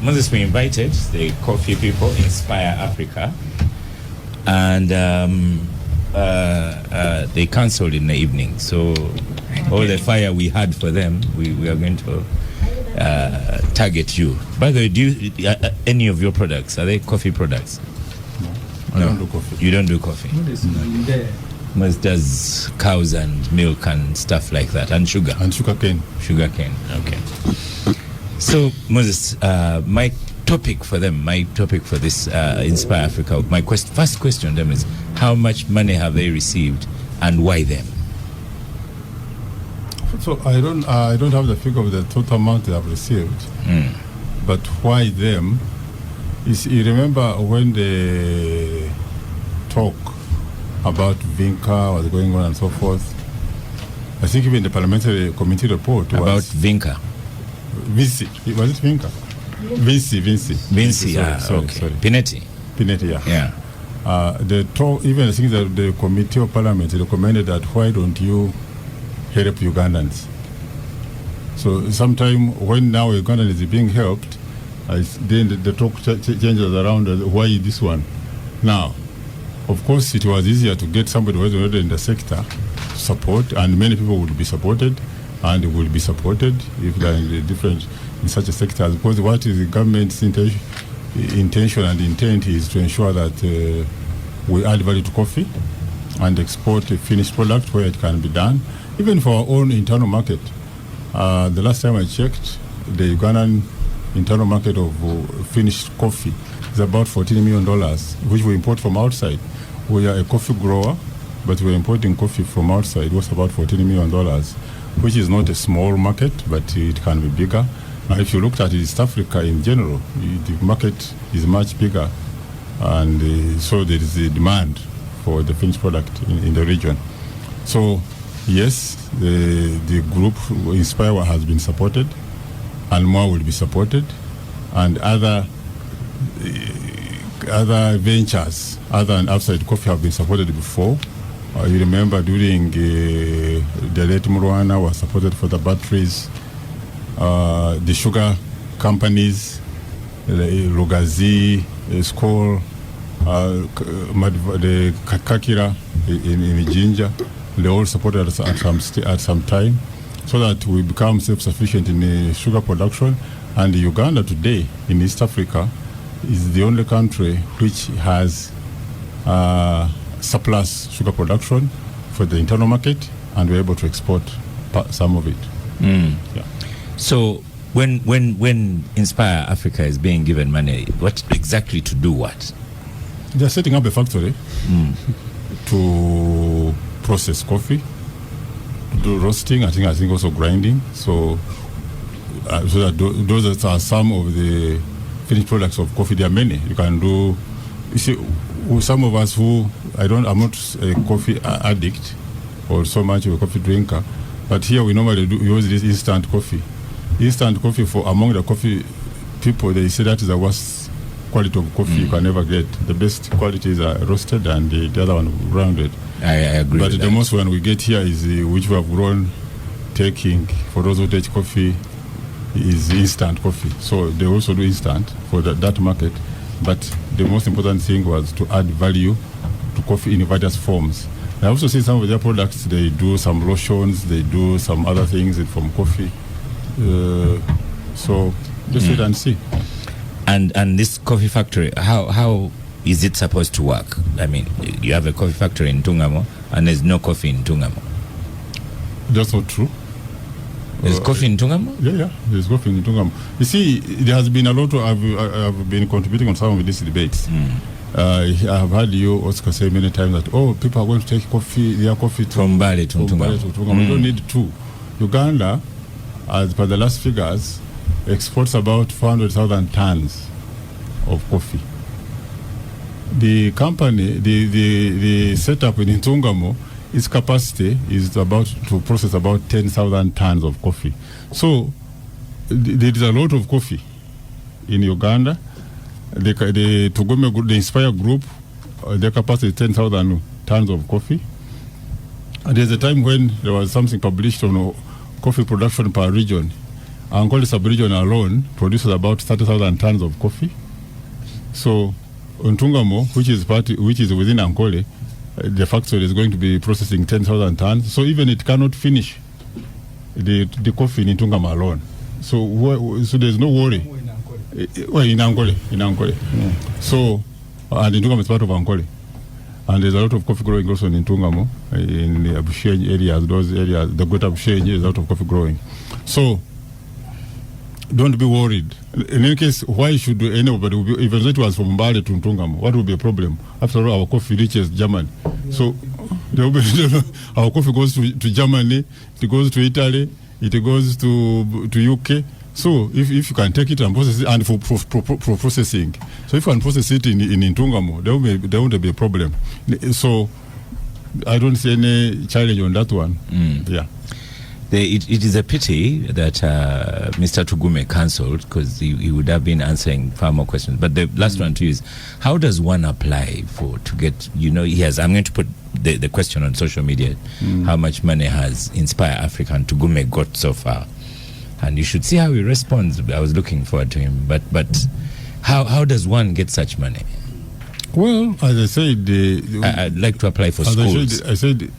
Moses, we invited the coffee people, Inspire Africa, and they cancelled in the evening. So all the fire we had for them, we are going to target you. By the way, do you, any of your products, are they coffee products? No, I don't do coffee. You don't do coffee? No. Moses does cows and milk and stuff like that, and sugar. And sugar cane. Sugar cane, okay. So, Moses, my topic for this Inspire Africa, my first question to them is, how much money have they received and why them? So I don't have the figure of the total amount they have received, but why them? Is you remember when the talk about Vinca was going on and so forth? I think even the parliamentary committee report about was Vinca. Vinci, was it Vinca? Vinci. Sorry. Pinetti, yeah. The talk, even I think that the committee of parliament recommended that why don't you help Ugandans? So sometime when now Ugandan is being helped, then the talk changes around why this one. Now, of course, it was easier to get somebody who was already in the sector to support, and many people would be supported, and will be supported if they are in such a sector. Because what is the government's intention and intent is to ensure that we add value to coffee and export a finished product where it can be done, even for our own internal market. The last time I checked, the Ugandan internal market of finished coffee is about $14 million, which we import from outside. We are a coffee grower, but we're importing coffee from outside. It was about $14 million, which is not a small market, but it can be bigger. Now, if you looked at East Africa in general, the market is much bigger, and so there is a demand for the finished product in the region. So, yes, the group Inspire has been supported, and more will be supported, and other ventures other than outside coffee have been supported before. You remember during the late Murwana was supported for the batteries, the sugar companies, Lugazi, Skol, the Kakira in Jinja, they all supported us at some time, so that we become self-sufficient in sugar production. And Uganda today in East Africa is the only country which has surplus sugar production for the internal market, and we're able to export some of it. Yeah. So when Inspire Africa is being given money, what exactly to do what? They're setting up a factory to process coffee, do roasting, I think also grinding. So that those are some of the finished products of coffee. There are many you can do. You see, some of us who I'm not a coffee addict or so much of a coffee drinker, but here we normally use this instant coffee. Instant coffee, for among the coffee people, they say that is the worst quality of coffee you can ever get. The best quality is roasted, and the other one grounded. I agree. But with the that. most one we get here is which we have grown taking for those who take coffee is instant coffee. So they also do instant for that market. But the most important thing was to add value to coffee in various forms. I also see some of their products, they do some lotions, they do some other things from coffee. So just wait and see. And this coffee factory, how is it supposed to work? I mean, you have a coffee factory in Ntungamo, and there's no coffee in Ntungamo. That's not true. There's coffee in Ntungamo? Yeah, there's coffee in Ntungamo. You see, there has been a lot I've been contributing on some of these debates. I have heard you, Oscar, say many times that, people are going to take their coffee from Bali to Ntungamo. We don't need two. Uganda, as per the last figures, exports about 400,000 tons of coffee. The company, the setup in Ntungamo, its capacity is about to process about 10,000 tons of coffee. So there is a lot of coffee in Uganda. The Tugome Group, the Inspire Group, their capacity is 10,000 tons of coffee. And there's a time when there was something published on coffee production per region, Ankole sub-region alone produces about 30,000 tons of coffee. So Ntungamo, which is within Ankole, the factory is going to be processing 10,000 tons. So even it cannot finish the coffee in Ntungamo alone. So there's no worry. Well, in Ankole. So, and Ntungamo is part of Ankole. And there's a lot of coffee growing also in Ntungamo, in the Abushenyi areas, those areas, the Greater Abushenyi, there's a lot of coffee growing. So, don't be worried. In any case, why should anybody, if it was from Mbale to Ntungamo, what would be a problem? After all, our coffee reaches Germany. So, our coffee goes to Germany, it goes to Italy, it goes to UK. So, if you can take it and process it, and for processing. So, if you can process it in Ntungamo, there won't be a problem. So, I don't see any challenge on that one. Yeah. It is a pity that Mr. Tugume cancelled, because he would have been answering far more questions. But the last one to you is, how does one apply to get, I'm going to put the question on social media, how much money has Inspire Africa and Tugume got so far? And you should see how he responds. I was looking forward to him. But how does one get such money? Well, as I said... I'd like to apply for schools. I said,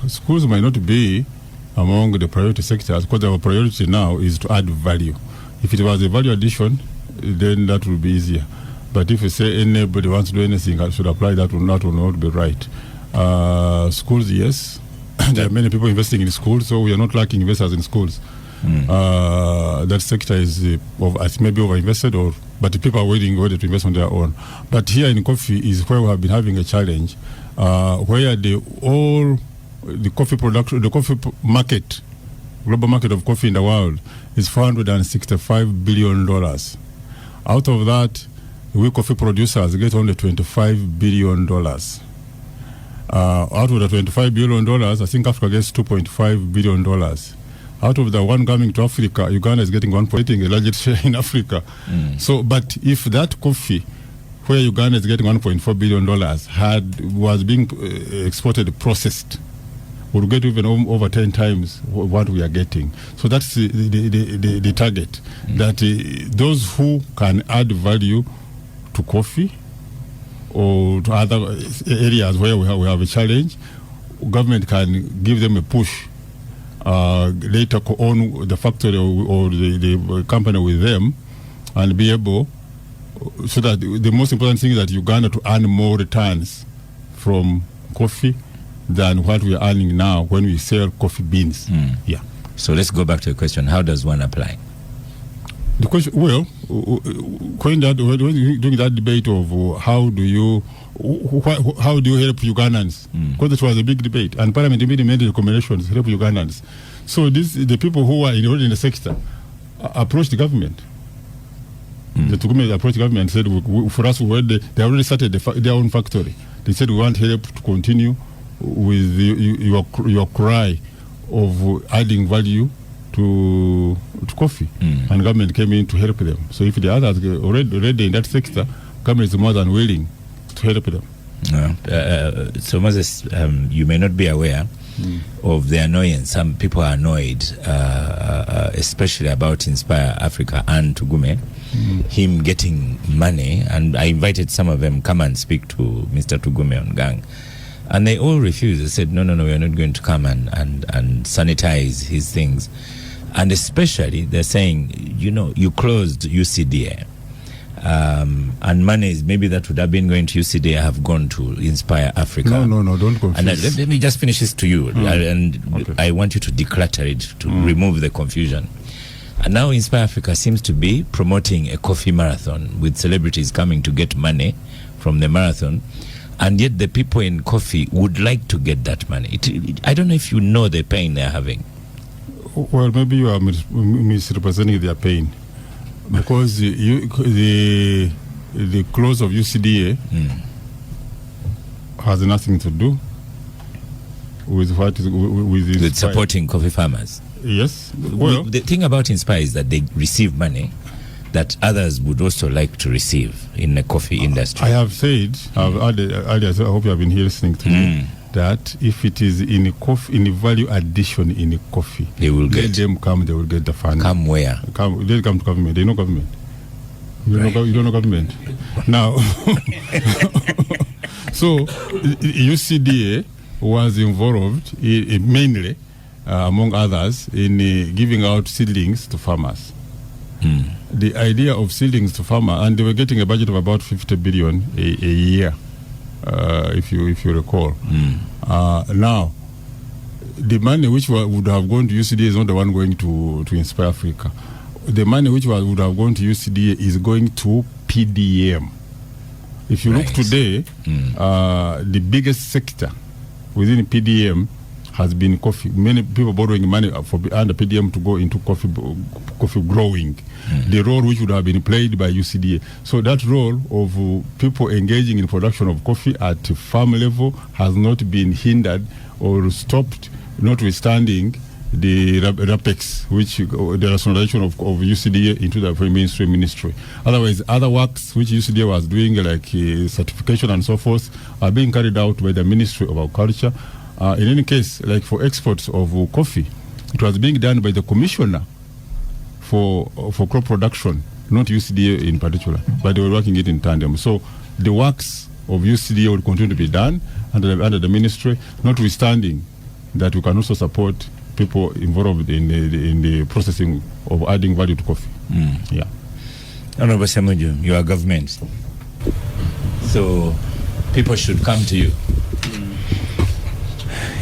schools might not be among the priority sectors, because our priority now is to add value. If it was a value addition, then that would be easier. But if you say anybody wants to do anything, I should apply, that will not be right. Schools, yes. There are many people investing in schools, so we are not lacking investors in schools. That sector is maybe over-invested, but the people are waiting to invest on their own. But here in coffee is where we have been having a challenge, where the coffee production, the coffee market, global market of coffee in the world is $465 billion. Out of that, we coffee producers get only $25 billion. Out of the $25 billion, I think Africa gets $2.5 billion. Out of the one coming to Africa, Uganda is getting 1.8, the largest share in Africa. So, but if that coffee, where Uganda is getting $1.4 billion, was being exported, processed, we'll get even over 10 times what we are getting. So that's the target, that those who can add value to coffee or to other areas where we have a challenge, government can give them a push, later own the factory or the company with them, and be able, so that the most important thing is that Uganda to earn more returns from coffee than what we are earning now when we sell coffee beans. Yeah. So let's go back to the question: how does one apply? The question, when doing that debate of how do you help Ugandans? Because it was a big debate, and Parliament made recommendations to help Ugandans. So the people who are already in the sector approached the government. The Tugume approached the government and said, for us, they already started their own factory. They said, we want help to continue with your cry of adding value to coffee, and government came in to help them. So if the others already in that sector, government is more than willing to help them. So Moses, you may not be aware of the annoyance. Some people are annoyed, especially about Inspire Africa and Tugume, him getting money, and I invited some of them come and speak to Mr. Tugume on Gang. And they all refused. They said, no, we are not going to come and sanitize his things. And especially, they're saying, you closed UCDA. And monies, maybe that would have been going to UCDA, have gone to Inspire Africa. No, don't confuse. And let me just finish this to you. And okay. I want you to declutter it, to remove the confusion. And now Inspire Africa seems to be promoting a coffee marathon with celebrities coming to get money from the marathon. And yet the people in coffee would like to get that money. I don't know if you know the pain they're having. Well, maybe you are misrepresenting their pain. Because the close of UCDA has nothing to do with with supporting coffee farmers. Yes. Well, the thing about Inspire is that they receive money that others would also like to receive in the coffee industry. I have said, I hope you have been here listening to me, that if it is in coffee, in value addition in coffee, they will let get them come. They will get the fund. Come where? They come to government. They know government. You don't know government. Now, so UCDA was involved mainly, among others, in giving out seedlings to farmers. The idea of seedlings to farmers, and they were getting a budget of about 50 billion a year, if you recall. Now, the money which would have gone to UCDA is not the one going to Inspire Africa. The money which would have gone to UCDA is going to PDM. If you look today, the biggest sector within PDM has been coffee. Many people borrowing money under PDM to go into coffee growing. The role which would have been played by UCDA. So that role of people engaging in production of coffee at farm level has not been hindered or stopped, notwithstanding the RAPEX, which the rationalization of UCDA into the mainstream ministry. Otherwise, other works which UCDA was doing, like certification and so forth, are being carried out by the Ministry of Agriculture. In any case, like for exports of coffee, it was being done by the commissioner for crop production, not UCDA in particular, but they were working it in tandem. So the works of UCDA will continue to be done under the ministry, notwithstanding that we can also support people involved in the processing of adding value to coffee. Yeah. Honorable Semujju, you are government, so people should come to you.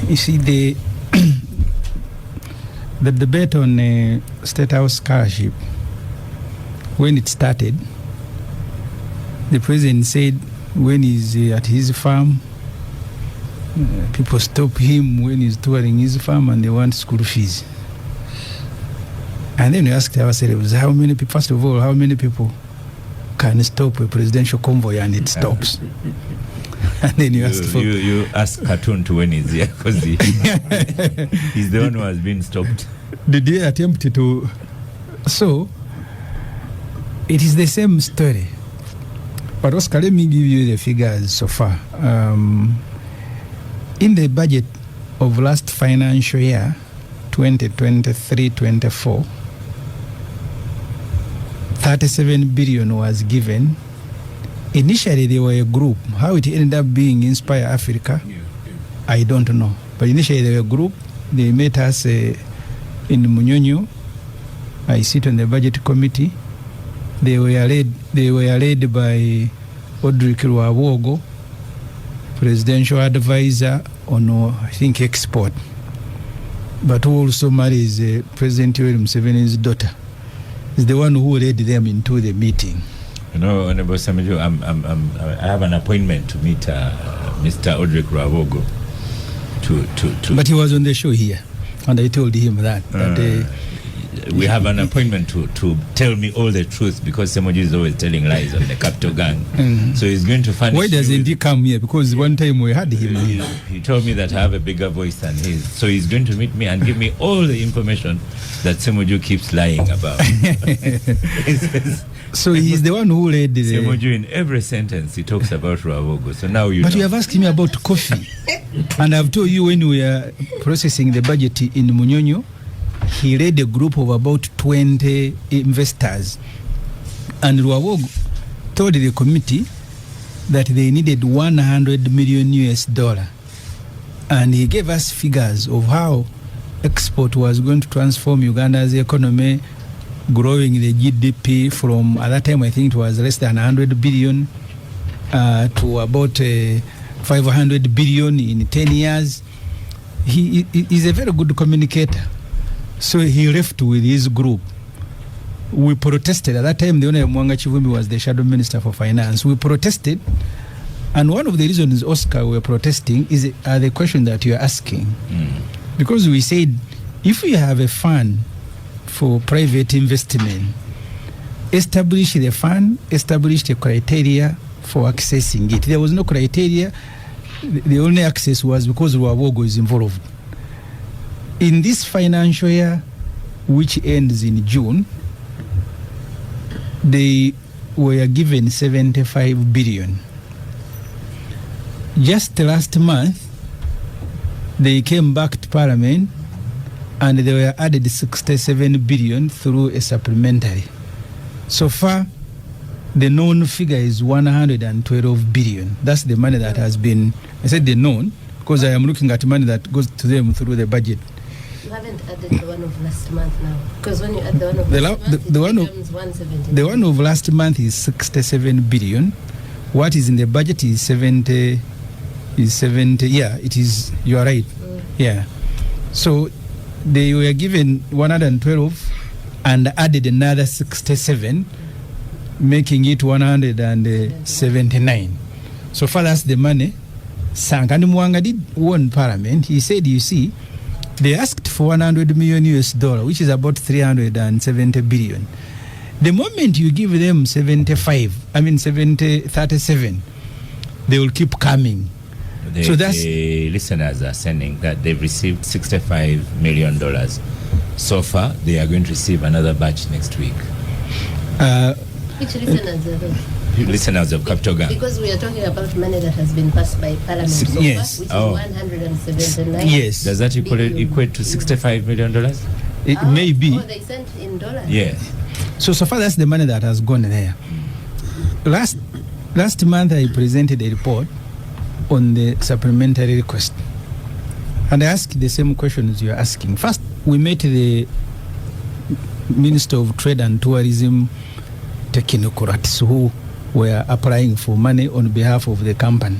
You see, the debate on State House scholarship, when it started, the president said when he's at his farm, people stop him when he's touring his farm and they want school fees. And then we asked ourselves, how many people, first of all, how many people can stop a presidential convoy and it stops? And then you ask Cartoon to when he's here, because he's the one who has been stopped. Did they attempt to? So it is the same story. But Oscar, let me give you the figures so far. In the budget of last financial year, 2023-24, 37 billion was given. Initially, they were a group. How it ended up being Inspire Africa, I don't know. But initially, they were a group. They met us in Munyonyo. I sit on the budget committee. They were led by Audrey Kirwawogo, presidential advisor on, I think, export, but who also marries President Museveni's daughter. Is the one who led them into the meeting. You know, Honorable Semujju, I have an appointment to meet Mr. Audrey Kirwawogo. But he was on the show here, and I told him that. We have an appointment to tell me all the truth, because Semujju is always telling lies on the capital gang. So he's going to find. Why doesn't he come here? Because one time we had him here. He told me that I have a bigger voice than his. So he's going to meet me and give me all the information that Semujju keeps lying about. So he's the one who led the... Semujju, in every sentence he talks about Kirwawogo. So now you But you have asked me about coffee. And I've told you when we are processing the budget in Munyonyo, he led a group of about 20 investors. And Kirwawogo told the committee that they needed $100 million. And he gave us figures of how export was going to transform Uganda's economy, growing the GDP from, at that time I think it was less than 100 billion to about 500 billion in 10 years. He is a very good communicator. So he left with his group. We protested. At that time, the owner of Mwanga Chivumbi was the shadow minister for finance. We protested. And one of the reasons, Oscar, we were protesting is the question that you're asking. Because we said, if we have a fund for private investment, establish the fund, establish the criteria for accessing it. There was no criteria. The only access was because Kirwawogo is involved. In this financial year, which ends in June, they were given 75 billion. Just last month, They came back to Parliament and they were added 67 billion through a supplementary. So far, the known figure is 112 billion. That's the money that has been, I said the known, because I am looking at money that goes to them through the budget. You haven't added the one of last month now, because when you add the one of last month, the one of 170. The one of last month is 67 billion. What is in the budget is 70. Yeah, it is. You are right. Yeah. So they were given 112 and added another 67, making it 179. So far, that's the money. Sankani Mwanga did warn Parliament. He said, you see, they asked for $100 million, which is about 370 billion. The moment you give them 37, they will keep coming. So that's the listeners are saying that they've received $65 million. So far, they are going to receive another batch next week. Which listeners are those? Listeners of Capital Gang. Because we are talking about money that has been passed by Parliament so yes. far, which is 179. Yes. Does that equate to $65 million? It may be. Oh, they sent in dollars? Yes. So far, that's the money that has gone there. Last month, I presented a report on the supplementary request. And I asked the same questions you're asking. First, we met the Minister of Trade and Tourism technocrats who were applying for money on behalf of the company.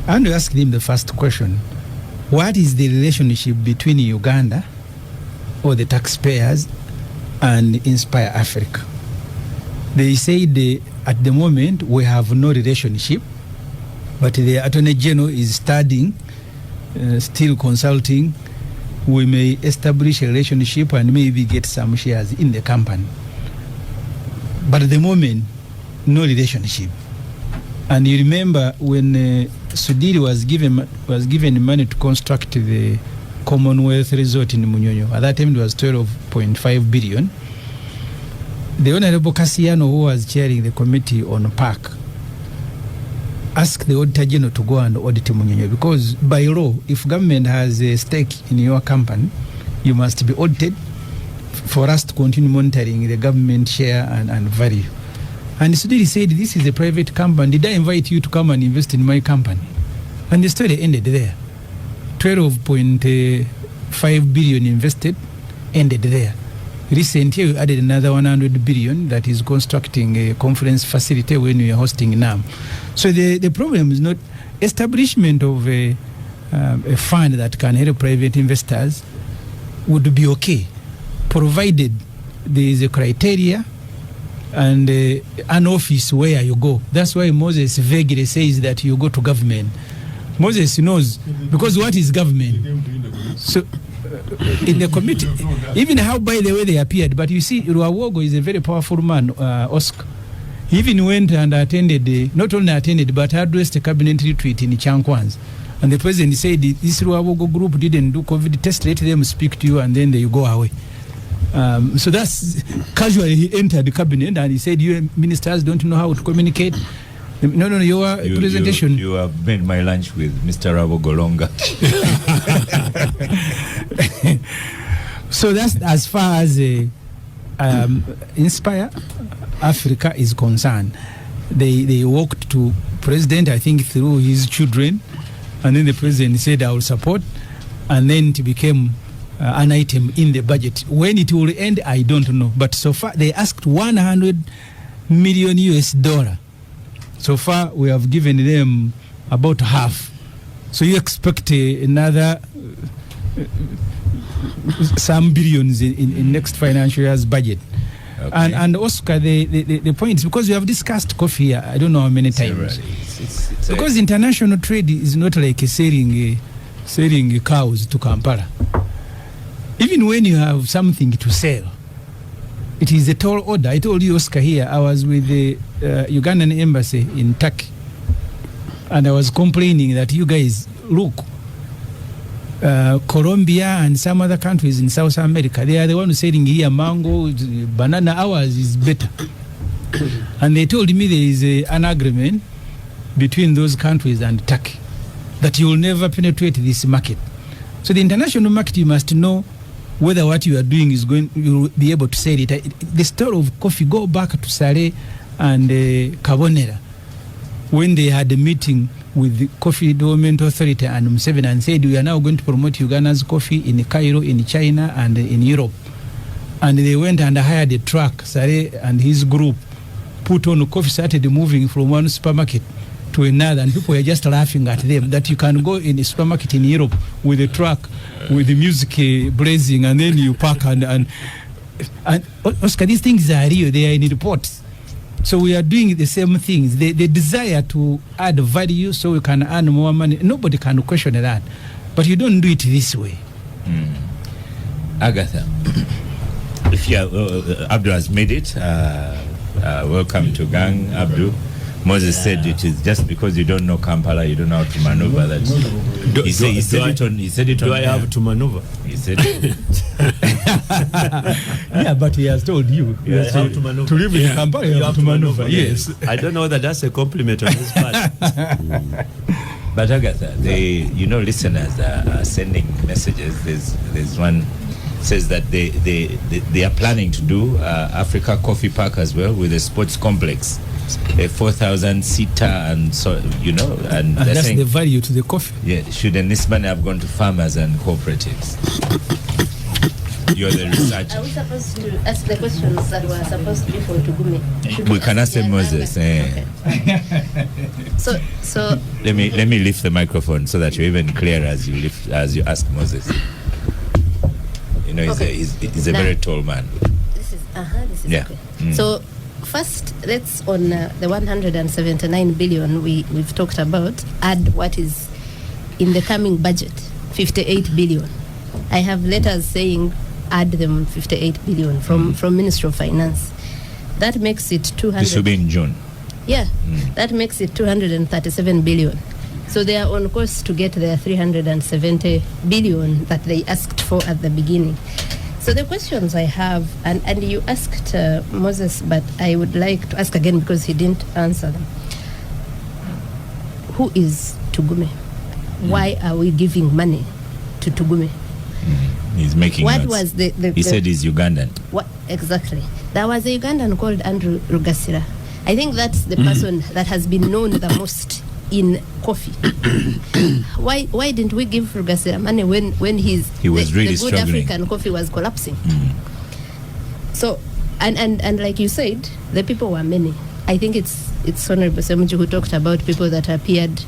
And we asked them the first question: what is the relationship between Uganda or the taxpayers and Inspire Africa? They said at the moment we have no relationship, but the Attorney General is studying, still consulting. We may establish a relationship and maybe get some shares in the company. But at the moment, no relationship. And you remember when Sudiri was given money to construct the Commonwealth Resort in Munyonyo. At that time, it was 12.5 billion. The Honorable Cassiano, who was chairing the committee on park, asked the Auditor General to go and audit Munyonyo, because by law, if government has a stake in your company, you must be audited for us to continue monitoring the government share and value. And Sudiri said, this is a private company. Did I invite you to come and invest in my company? And the story ended there. 12.5 billion invested, ended there. Recently, we added another 100 billion that is constructing a conference facility when we are hosting NAM. So the problem is not establishment of a fund that can help private investors would be okay, provided there is a criteria and an office where you go. That's why Moses vaguely says that you go to government. Moses knows, because what is government? So in the committee, even how, by the way, they appeared. But you see, Ruawogo is a very powerful man, Oscar. He even went and attended, not only attended, but addressed a cabinet retreat in Chankwanz. And the president said, this Ruawogo group didn't do COVID test, let them speak to you and then they go away. So that's casually he entered the cabinet and he said, you ministers don't know how to communicate. No, your presentation. You have made my lunch with Mr. Rabo Golonga. So that's as far as Inspire Africa is concerned. They walked to president, I think, through his children, and then the president said, I will support, and then it became an item in the budget. When it will end, I don't know. But so far, they asked $100 million. So far, we have given them about half. So you expect another some billions in next financial year's budget. Okay. And Oscar, the point is, because we have discussed coffee here, I don't know how many times. It's because international trade is not like selling cows to Kampala. Even when you have something to sell, it is a tall order. I told you, Oscar, here, I was with the Ugandan embassy in Turkey, and I was complaining that you guys, look, Colombia and some other countries in South America, they are the ones selling here mango, banana. Ours is better. And they told me there is an agreement between those countries and Turkey. that you will never penetrate this market. So the international market, you must know whether what you are doing is going, you will be able to sell it. The story of coffee, go back to Sale and Kabonera, when they had a meeting with the Coffee Development Authority and Museveni and said, we are now going to promote Uganda's coffee in Cairo, in China, and in Europe. And they went and hired a truck. Sale and his group put on coffee, started moving from one supermarket to another, and people were just laughing at them, that you can go in a supermarket in Europe with a truck, with the music blazing, and then you park and Oscar, these things are real, they are in reports. So we are doing the same things. The desire to add value so we can earn more money, nobody can question that. But you don't do it this way. Agatha, if you Abdul has made it, welcome to gang, Abdul. Moses said it is just because you don't know Kampala, you don't know how to maneuver that. He said it on. Do I have to maneuver? He said it. Yeah, but he has told you. Yeah, how to maneuver. To live in Kampala, you have to maneuver. Yes. I don't know that that's a compliment on his part. But Agatha, listeners are sending messages. There's one says that they are planning to do Africa Coffee Park as well with a sports complex, a 4,000 seater, and so and that's saying, the value to the coffee. Yeah, shouldn't this money have gone to farmers and cooperatives? You're the researcher. Are we supposed to ask the questions that were supposed to be for Tugume? We can ask them, Moses. Okay. So let me lift the microphone so that you're even clearer as you ask Moses. He's a very tall man. This is yeah. Okay. So first, let's on the 179 billion we've talked about, add what is in the coming budget, 58 billion. I have letters saying add them 58 billion from Ministry of Finance. That makes it 200. This will be in June. Yeah, that makes it 237 billion. So they are on course to get their 370 billion that they asked for at the beginning. So the questions I have, and you asked Moses, but I would like to ask again because he didn't answer them. Who is Tugume? Why are we giving money to Tugume? He's making what notes. Was the he said he's Ugandan. What exactly? There was a Ugandan called Andrew Rugasira. I think that's the person that has been known the most in coffee. Why didn't we give Rugasira money when he was really the good struggling. African coffee was collapsing? So and like you said, the people were many. I think it's Honorable Semujju who talked about people that appeared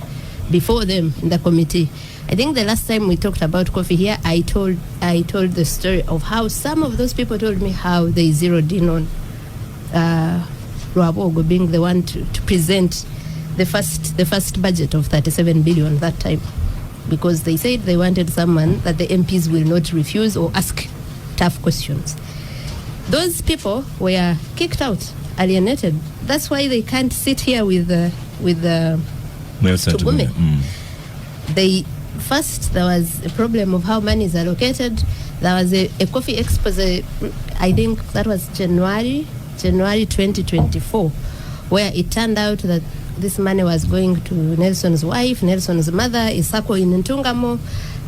before them in the committee. I think the last time we talked about coffee here, I told the story of how some of those people told me how they zeroed in on Rwabogo being the one to present the first budget of 37 billion that time, because they said they wanted someone that the MPs will not refuse or ask tough questions. Those people were kicked out, alienated. That's why they can't sit here with Tugume. There was a problem of how money is allocated. There was a coffee expose, I think that was January 2024, where it turned out that this money was going to Nelson's wife, Nelson's mother, Isako in Ntungamo,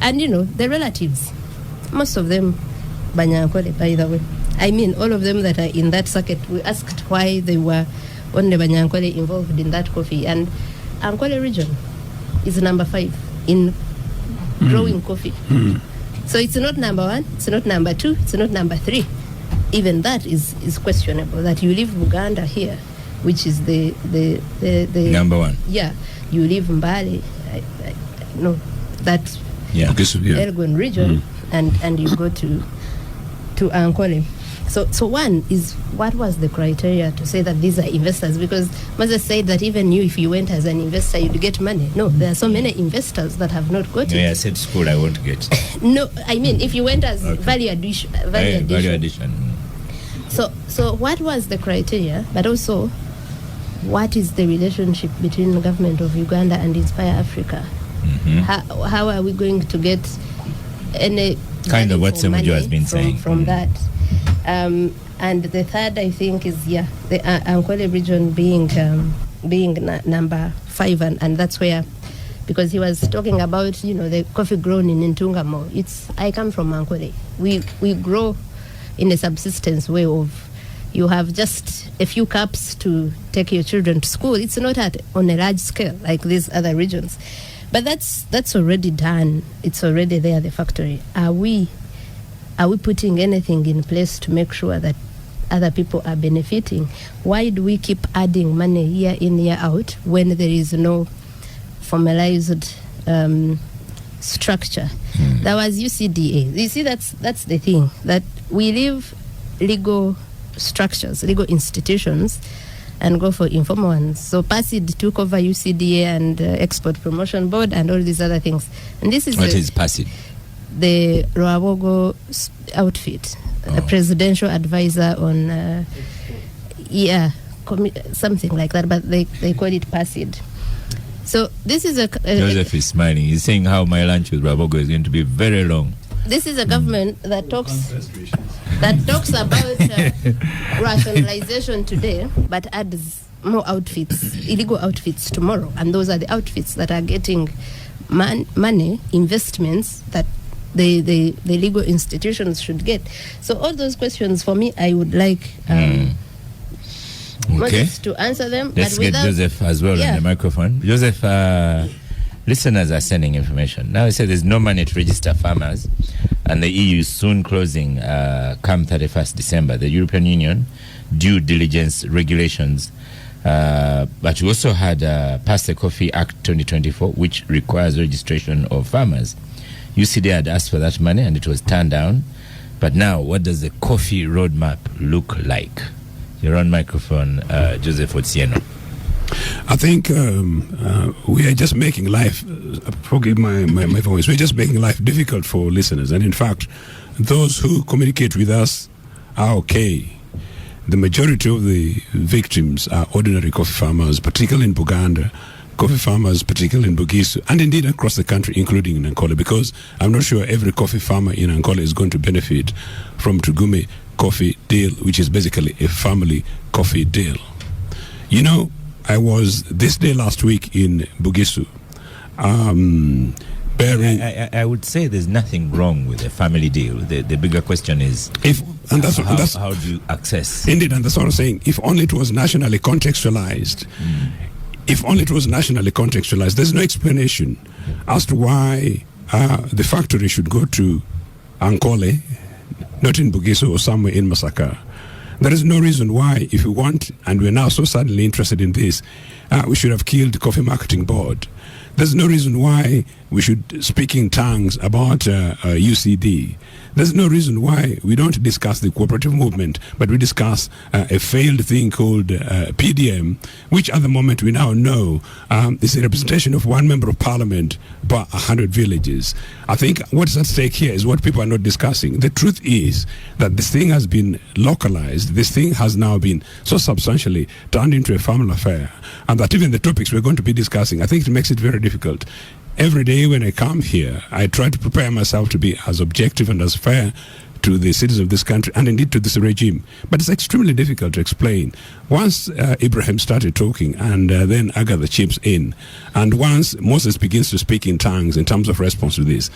and the relatives. Most of them Banyankole, by the way. I mean, all of them that are in that circuit. We asked why they were only Banyankole involved in that coffee, and Ankole region is number 5 in growing coffee. So it's not number 1, it's not number 2, it's not number 3. Even that is questionable. That you leave Buganda here, which is the number 1. Yeah, you leave Mbale, that Elgon region, and you go to Ankole. So one is, what was the criteria to say that these are investors? Because Moses said that even if you went as an investor, you'd get money. No, there are so many investors that have not got it. Yeah, I said school, I won't get. No, I mean, if you went as value addition. Value addition. So what was the criteria? But also, what is the relationship between the government of Uganda and Inspire Africa? How are we going to get any kind of what Semujju has been saying from that? And the third, I think, is the Ankole region being number 5, and that's where because he was talking about, the coffee grown in Ntungamo. I come from Ankole. We grow in a subsistence way of, you have just a few cups to take your children to school. It's not on a large scale like these other regions. But that's already done. It's already there, the factory. Are we putting anything in place to make sure that other people are benefiting? Why do we keep adding money year in, year out when there is no formalized structure? There was UCDA. You see, that's the thing, that we leave legal structures, legal institutions, and go for informal ones. So PASID took over UCDA and Export Promotion Board and all these other things. And this is what is PASID? The Roabogo outfit, a presidential advisor on, something like that, but they call it PASID. So this is Joseph is smiling. He's saying how my lunch with Roabogo is going to be very long. This is a government that talks about rationalization today, but adds more outfits, illegal outfits tomorrow, and those are the outfits that are getting money, investments that the legal institutions should get. So all those questions, for me, I would like Moses to answer them. Let's get Joseph as well on the microphone. Joseph, listeners are sending information. Now, he said there's no money to register farmers, and the EU is soon closing come 31st December. The European Union due diligence regulations. But we also had passed the Coffee Act 2024, which requires registration of farmers. UCD had asked for that money, and it was turned down. But now, what does the coffee roadmap look like? You're on microphone, Joseph Otieno. I think we are just making life, forgive my voice, we're just making life difficult for listeners. And in fact, those who communicate with us are okay. The majority of the victims are ordinary coffee farmers, particularly in Buganda, coffee farmers, particularly in Bugisu, and indeed across the country, including in Ankole, because I'm not sure every coffee farmer in Ankole is going to benefit from Tugume coffee deal, which is basically a family coffee deal. You know, I was this day last week in Bugisu. I would say there's nothing wrong with a family deal. The bigger question is how do you access? Indeed, and that's what I'm saying. If only it was nationally contextualized. If only it was nationally contextualized. There's no explanation as to why the factory should go to Ankole, not in Bugisu or somewhere in Masaka. There is no reason why, if we want, and we're now so suddenly interested in this, we should have killed the Coffee Marketing Board. There's no reason why we should speak in tongues about UCD. There's no reason why we don't discuss the cooperative movement, but we discuss a failed thing called PDM, which at the moment we now know is a representation of one member of parliament per 100 villages. I think what's at stake here is what people are not discussing. The truth is that this thing has been localized. This thing has now been so substantially turned into a family affair, and that even the topics we're going to be discussing, I think it makes it very difficult. Every day when I come here, I try to prepare myself to be as objective and as fair to the citizens of this country and indeed to this regime. But it's extremely difficult to explain. Once Ibrahim started talking and then Aga the chips in, and once Moses begins to speak in tongues in terms of response to this,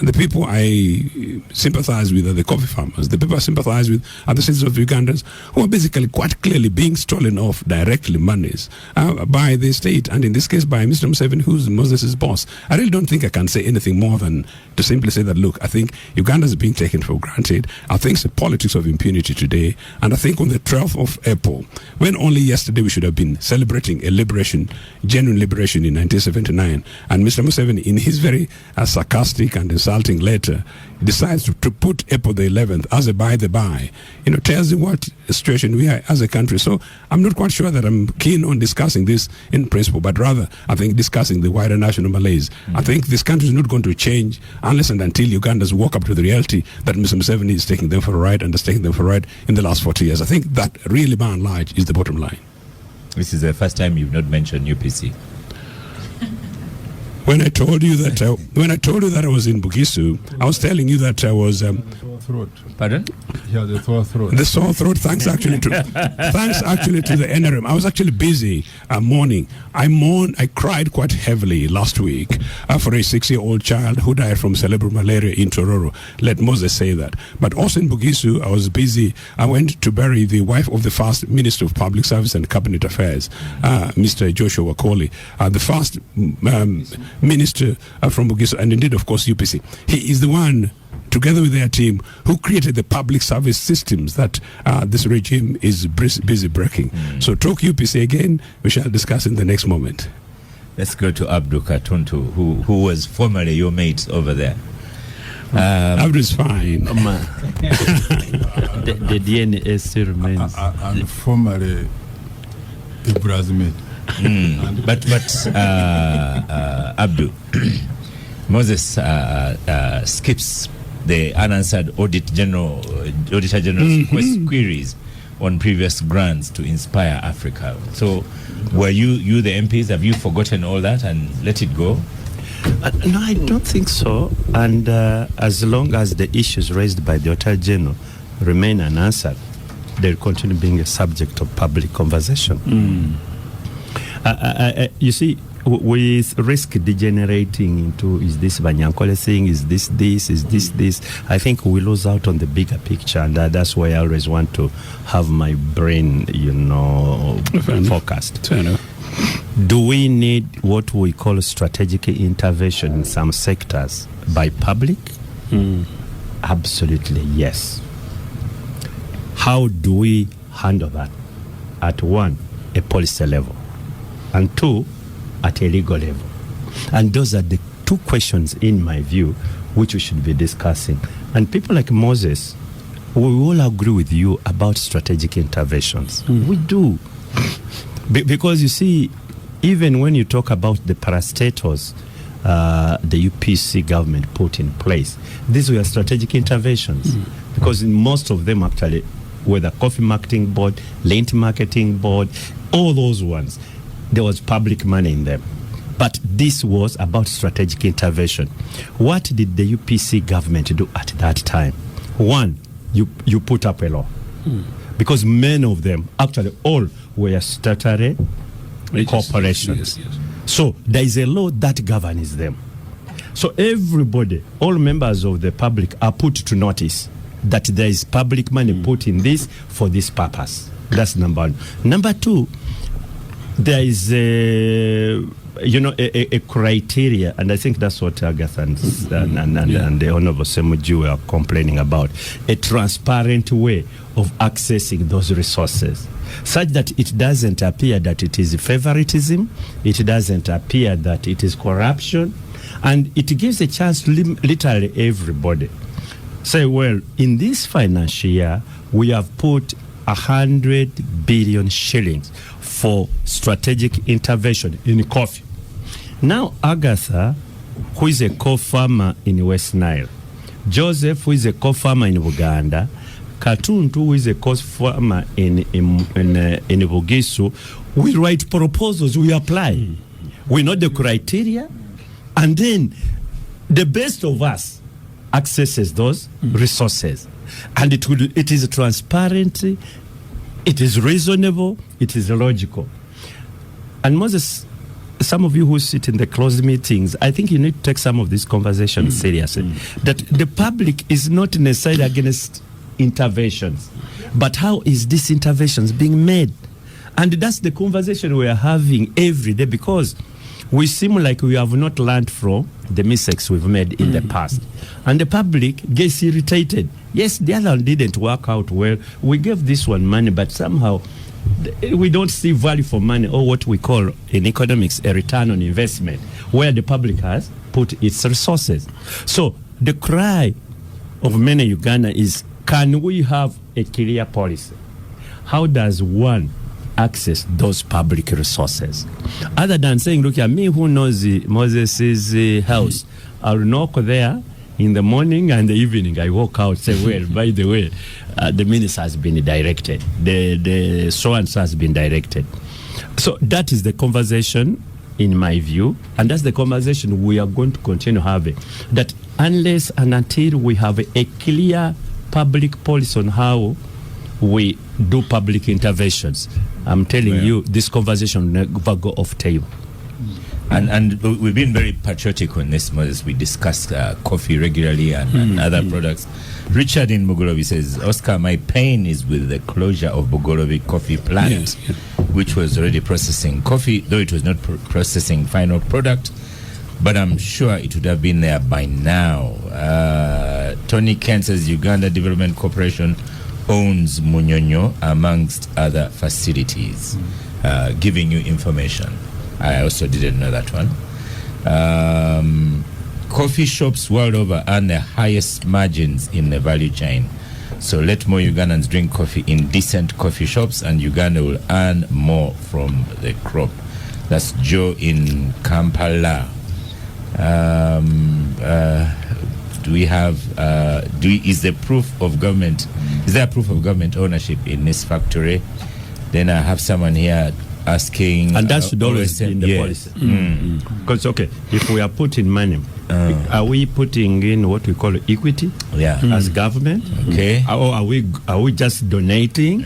the people I sympathize with are the coffee farmers. The people I sympathize with are the citizens of Ugandans who are basically quite clearly being stolen off directly monies by the state, and in this case by Mr. Museveni, who's Moses' boss. I really don't think I can say anything more than to simply say that, look, I think Uganda is being taken for granted. I think it's a politics of impunity today, and I think on the 12th of April, when only yesterday we should have been celebrating a liberation, genuine liberation in 1979, and Mr. Museveni, in his very sarcastic and insulting letter, decides to put April the 11th as a by the by, tells you what situation we are as a country. So I'm not quite sure that I'm keen on discussing this in principle, but rather I think discussing the wider national malaise. I think this country is not going to change unless and until Ugandans walk up to the reality that Mr. Museveni is taking them for a ride and has taken them for a ride in the last 40 years. I think that really, by and large, is the bottom line. This is the first time you've not mentioned UPC. When I told you that I was in Bugisu, I was telling you that I was Sore throat. Pardon? He has a sore throat. The sore throat, thanks actually to the NRM. I was actually busy mourning. I cried quite heavily last week for a 6-year-old child who died from cerebral malaria in Tororo. Let Moses say that. But also in Bugisu, I was busy. I went to bury the wife of the first Minister of Public Service and Cabinet Affairs, Mr. Joshua Wakoli, the first minister from Bugisu, and indeed, of course, UPC. He is the one, together with their team, who created the public service systems that this regime is busy breaking. So talk UPC again, we shall discuss in the next moment. Let's go to Abdul Katuntu, who was formerly your mate over there. Abdul's fine. The DNA still remains. And formerly Ibrahim's mate. But Abdul, Moses skips the unanswered Auditor General's queries on previous grants to Inspire Africa. So, were you the MPs? Have you forgotten all that and let it go? No, I don't think so. And as long as the issues raised by the Auditor General remain unanswered, they'll continue being a subject of public conversation. You see, with risk degenerating into, is this Banyankole thing, is this, is this, I think we lose out on the bigger picture, and that's why I always want to have my brain, focused. Do we need what we call strategic intervention in some sectors by public? Absolutely, yes. How do we handle that? At one, a policy level, and two, at a legal level. And those are the two questions, in my view, which we should be discussing. And people like Moses, we all agree with you about strategic interventions. We do. Because you see, even when you talk about the parastatals the UPC government put in place, these were strategic interventions. Because in most of them actually, whether Coffee Marketing Board, Lint Marketing Board, all those ones, there was public money in them. But this was about strategic intervention. What did the UPC government do at that time? One, you put up a law. Because many of them, actually all, were statutory corporations. Yes. So there is a law that governs them. So everybody, all members of the public are put to notice that there is public money put in this for this purpose. That's number one. Number two, there is a criteria, and I think that's what Agatha and the Honorable Semujju are complaining about, a transparent way of accessing those resources, such that it doesn't appear that it is favoritism, it doesn't appear that it is corruption, and it gives a chance to literally everybody. Say, well, in this financial year, we have put 100 billion shillings for strategic intervention in coffee. Now, Agatha, who is a co-farmer in West Nile, Joseph, who is a co-farmer in Uganda, Katuntu, who is a co-farmer in Bugisu, we write proposals, we apply. We know the criteria, and then the best of us accesses those resources. And it is transparent, it is reasonable, it is logical. And Moses, some of you who sit in the closed meetings, I think you need to take some of these conversations seriously. That the public is not necessarily against interventions, but how is these interventions being made? And that's the conversation we are having every day, because we seem like we have not learned from the mistakes we've made in the past. And the public gets irritated. Yes, the other one didn't work out well. We gave this one money, but somehow we don't see value for money, or what we call in economics a return on investment, where the public has put its resources. So the cry of many Uganda is, can we have a clear policy? How does one access those public resources? Other than saying, look at me, who knows Moses' house, I'll knock there in the morning and the evening. I walk out, say, well, by the way, the minister has been directed, the so-and-so has been directed. So that is the conversation, in my view, and that's the conversation we are going to continue having, that unless and until we have a clear public policy on how we do public interventions, I'm telling you, this conversation will never go off table. And we've been very patriotic on this, Moses. We discuss coffee regularly and other products. Richard in Mugorovi says, Oscar, my pain is with the closure of Bugorovi coffee plant, which was already processing coffee, though it was not processing final product, but I'm sure it would have been there by now. Tony Kent says, Uganda Development Corporation owns Munyonyo amongst other facilities, giving you information. I also didn't know that one. Coffee shops world over earn the highest margins in the value chain. So let more Ugandans drink coffee in decent coffee shops and Uganda will earn more from the crop. That's Joe in Kampala. Do we have, is there proof of government ownership in this factory? Then I have someone here asking, and that should always be in the policy. Because if we are putting money, are we putting in what we call equity as government? Okay. Or are we just donating?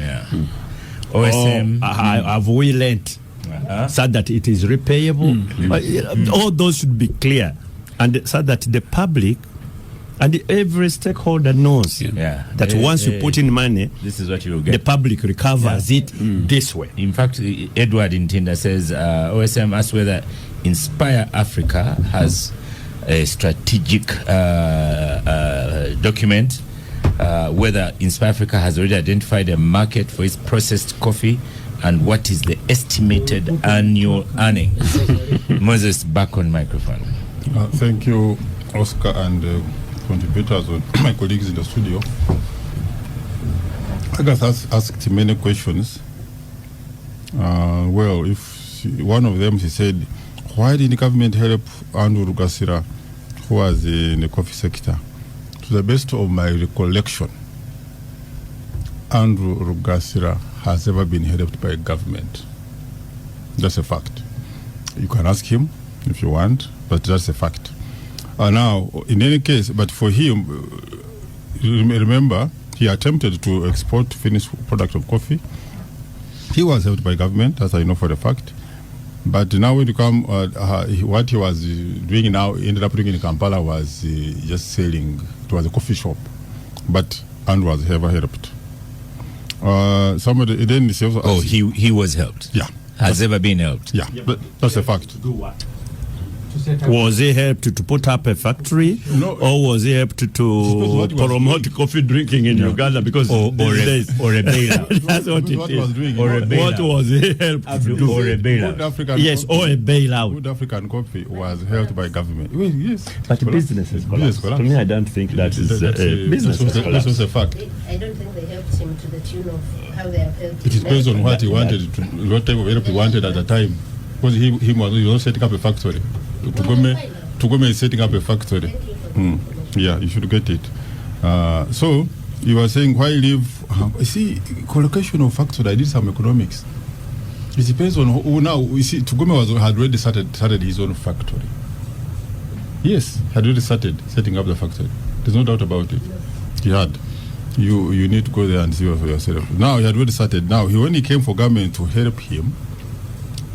OSM, or have we lent so that it is repayable? All those should be clear, and so that the public and every stakeholder knows that once you put in money, this is what you will get. The public recovers it this way. In fact, Edward in Tinda says, OSM asks whether Inspire Africa has a strategic document, whether Inspire Africa has already identified a market for its processed coffee, and what is the estimated annual earnings. Moses, back on microphone. Thank you, Oscar, and contributors and my colleagues in the studio. I got asked many questions. Well, if one of them, she said, why didn't the government help Andrew Rugasira, who was in the coffee sector? To the best of my recollection, Andrew Rugasira has never been helped by government. That's a fact. You can ask him if you want, but that's a fact. Now, in any case, but for him, remember, he attempted to export finished product of coffee. He was helped by government, as I know for a fact. But now when you come, what he was doing now, ended up doing in Kampala was just selling. It was a coffee shop. But Andrew was never helped. Somebody then he also he was helped. Yeah. Has ever been helped. Yeah, but that's a fact. To do what? Was he helped to put up a factory, or was he helped to promote coffee drinking in Uganda? Because or a bailout. That's what it is. Or a what was he helped to do? Or a bailout. Yes, or a bailout. Good African coffee was helped by government. Well, yes, but business has collapsed. To me, I don't think that is business. This was a fact. I don't think they helped him to the tune of how they have helped It depends on what he wanted, what type of help he wanted at the time. Because he was not setting up a factory. Tugome is setting up a factory. Yeah, you should get it. So you were saying why leave? You see, collocation of factory. I did some economics. It depends on who now. You see, Tugome had already started his own factory. Yes, had already started setting up the factory. There's no doubt about it. He had. You need to go there and see for yourself. Now he had already started. Now when he came for government to help him,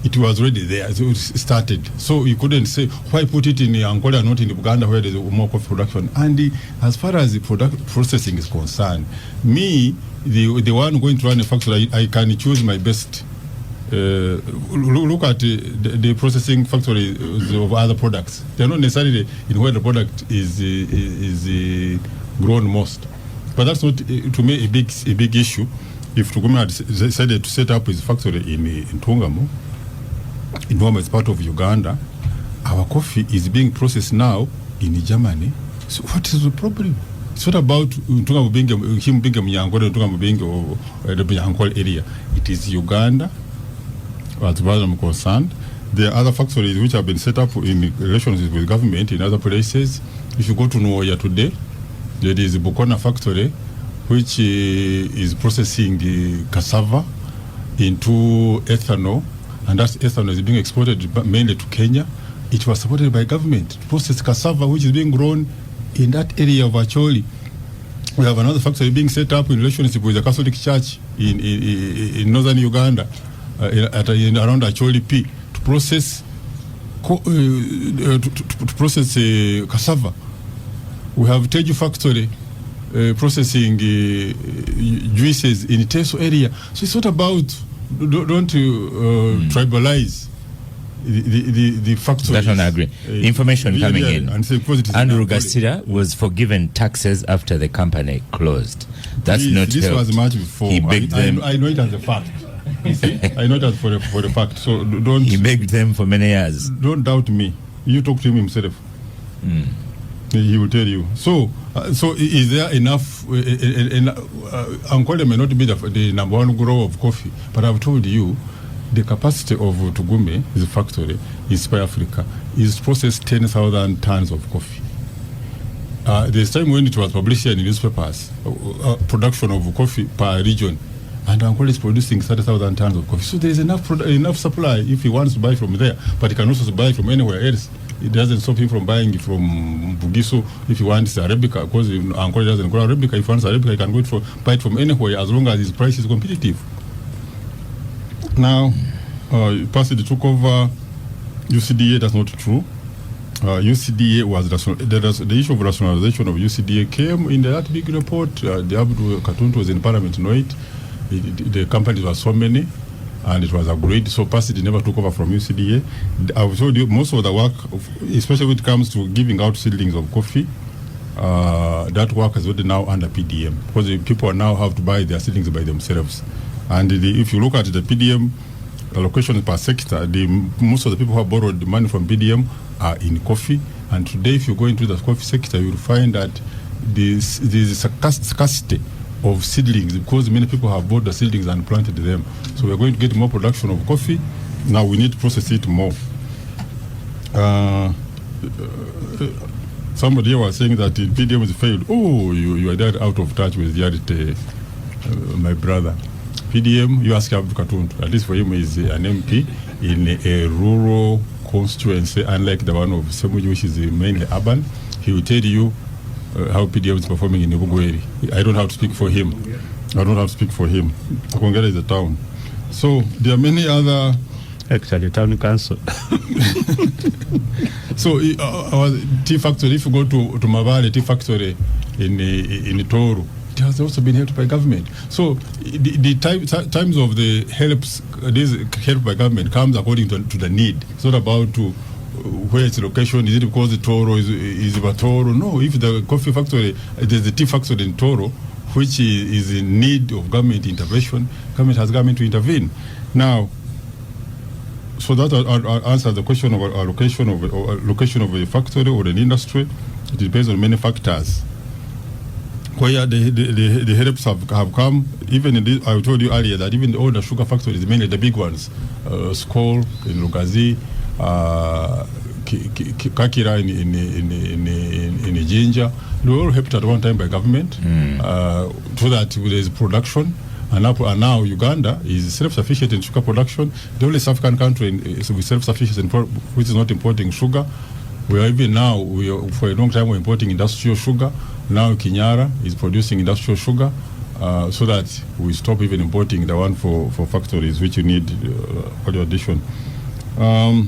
it was already there. So it started. So you couldn't say why put it in Angola, not in Uganda, where there's more coffee production. And as far as the processing is concerned, me, the one going to run a factory, I can choose my best. Look at the processing factories of other products. They're not necessarily in where the product is grown most. But that's not, to me, a big issue. If Tugome had decided to set up his factory in Tungamo, Noma is part of Uganda, our coffee is being processed now in Germany. So what is the problem? It's not about him being a Myangola, Tungamo being the Myangola area. It is Uganda, as far as I'm concerned. There are other factories which have been set up in relations with government in other places. If you go to Nuoya today, there is a Bukona factory which is processing the cassava into ethanol, and that ethanol is being exported mainly to Kenya. It was supported by government to process cassava which is being grown in that area of Acholi. We have another factory being set up in relationship with the Catholic Church in northern Uganda, around Acholi P, to process cassava. We have Teju factory processing juices in Teso area. So it's not about don't tribalize the factories. That one I agree. Information coming in. Andrew Gasira was forgiven taxes after the company closed. That's not this helped. Was much before. He begged them. I know it as a fact. You see? I know it as for the fact. So don't. He begged them for many years. Don't doubt me. You talk to him himself. He will tell you. So is there enough? Angola may not be the number one grower of coffee, but I've told you, the capacity of Tugume, his factory, in Spy Africa, is processed 10,000 tons of coffee. There's time when it was published in newspapers, production of coffee per region, and Angola is producing 30,000 tons of coffee. So there is enough supply if he wants to buy from there, but he can also buy from anywhere else. It doesn't stop him from buying from Bugiso if he wants Arabica, because Angola doesn't grow Arabica. If he wants Arabica, he can buy it from anywhere as long as his price is competitive. Now, Passy took over UCDA. That's not true. UCDA was the issue of rationalization of UCDA came in that big report. The Abdul Katuntu was in Parliament, know it. The companies were so many, and it was agreed. So Passy never took over from UCDA. I've told you most of the work, especially when it comes to giving out seedlings of coffee, that work is already now under PDM, because the people now have to buy their seedlings by themselves. And if you look at the PDM allocation per sector, most of the people who have borrowed the money from PDM are in coffee. And today, if you go into the coffee sector, you will find that there's a scarcity of seedlings, because many people have bought the seedlings and planted them. So we're going to get more production of coffee. Now we need to process it more. Somebody here was saying that PDM has failed. Oh, you are that out of touch with reality, my brother. PDM, you ask Abdul Katuntu, at least for him, is an MP in a rural constituency, unlike the one of Semujju, which is mainly urban. He will tell you how PDM is performing in Ubugweri. I don't have to speak for him. Nganda is a town. So there are many other... Actually, town council. So our tea factory, if you go to Mavale tea factory in Toru, it has also been helped by government. So the times of the help by government comes according to the need. It's not about where its location. Is it because the Toro is about Toro? No, if the coffee factory, there's a tea factory in Toro, which is in need of government intervention, government to intervene. Now, so that answers the question of location of a factory or an industry. It depends on many factors. Where the helps have come, even in this, I told you earlier that even the older sugar factories, mainly the big ones, Skol in Lugazi, Kakira in Jinja, they were all helped at one time by government, so that there is production. And now Uganda is self-sufficient in sugar production. The only African country is self-sufficient which is not importing sugar. For a long time we're importing industrial sugar. Now Kinyara is producing industrial sugar, so that we stop even importing the one for factories which you need value addition. Now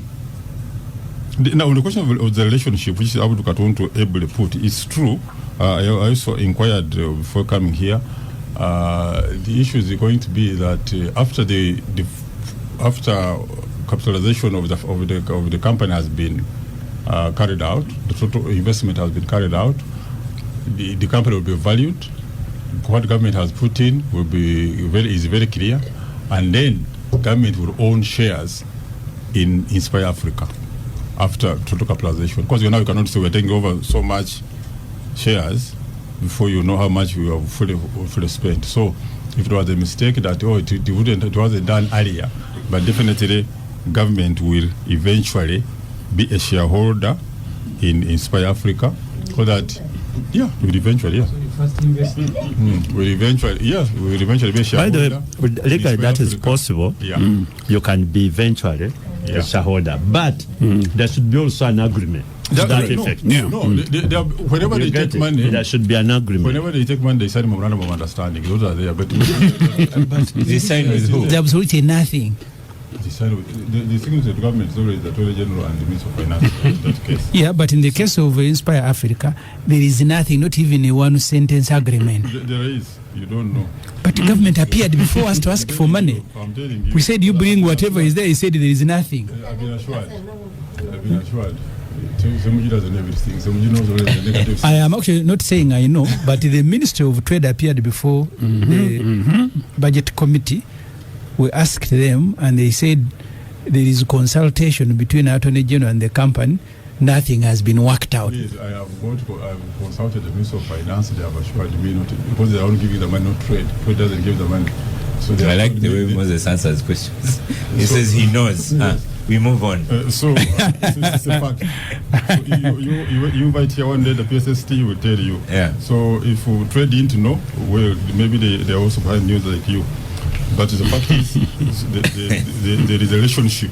the question of the relationship, which Abdul Katuntu ably put, is true. I also inquired before coming here. The issue is going to be that after capitalization of the company has been carried out, the total investment has been carried out, the company will be valued. What government has put in is very clear, and then government will own shares in Spy Africa after total capitalization. Because you cannot say we're taking over so much shares before you know how much we have fully spent. So if it was a mistake that it wasn't done earlier, but definitely government will eventually be a shareholder in Spy Africa, so that will eventually will eventually be a shareholder. By the way, legally that is possible. You can be eventually a shareholder, but there should be also an agreement. that effect. Yeah. No, whenever they take money, There should be an agreement. whenever they take money, they sign a memorandum of understanding. Those are there, but They sign with who? There's absolutely nothing. they sign with the thing with the government is always the Attorney General and the Minister of Finance in that case. Yeah, but in the case of Inspire Africa, there is nothing, not even a one-sentence agreement. There is. You don't know. But the government appeared before us to ask for money. I'm telling you. We said you bring whatever is there. He said there is nothing. I've been assured. I've been assured. Semujju doesn't know everything. Semujju knows already the negative. I am actually not saying I know, but the Ministry of Trade appeared before the budget committee. We asked them, and they said there is consultation between Attorney General and the company. Nothing has been worked out. Please, I've consulted the Minister of Finance. They have assured me not to, because they are only giving the money, not trade. Trade doesn't give the money. So they I have like told the me way Moses answers questions. He says he knows. We move on. So it's a fact. So you invite here one day, the PSST will tell you. Yeah. So if trade didn't know, well, maybe they also behind news like you. But the fact is, there is a relationship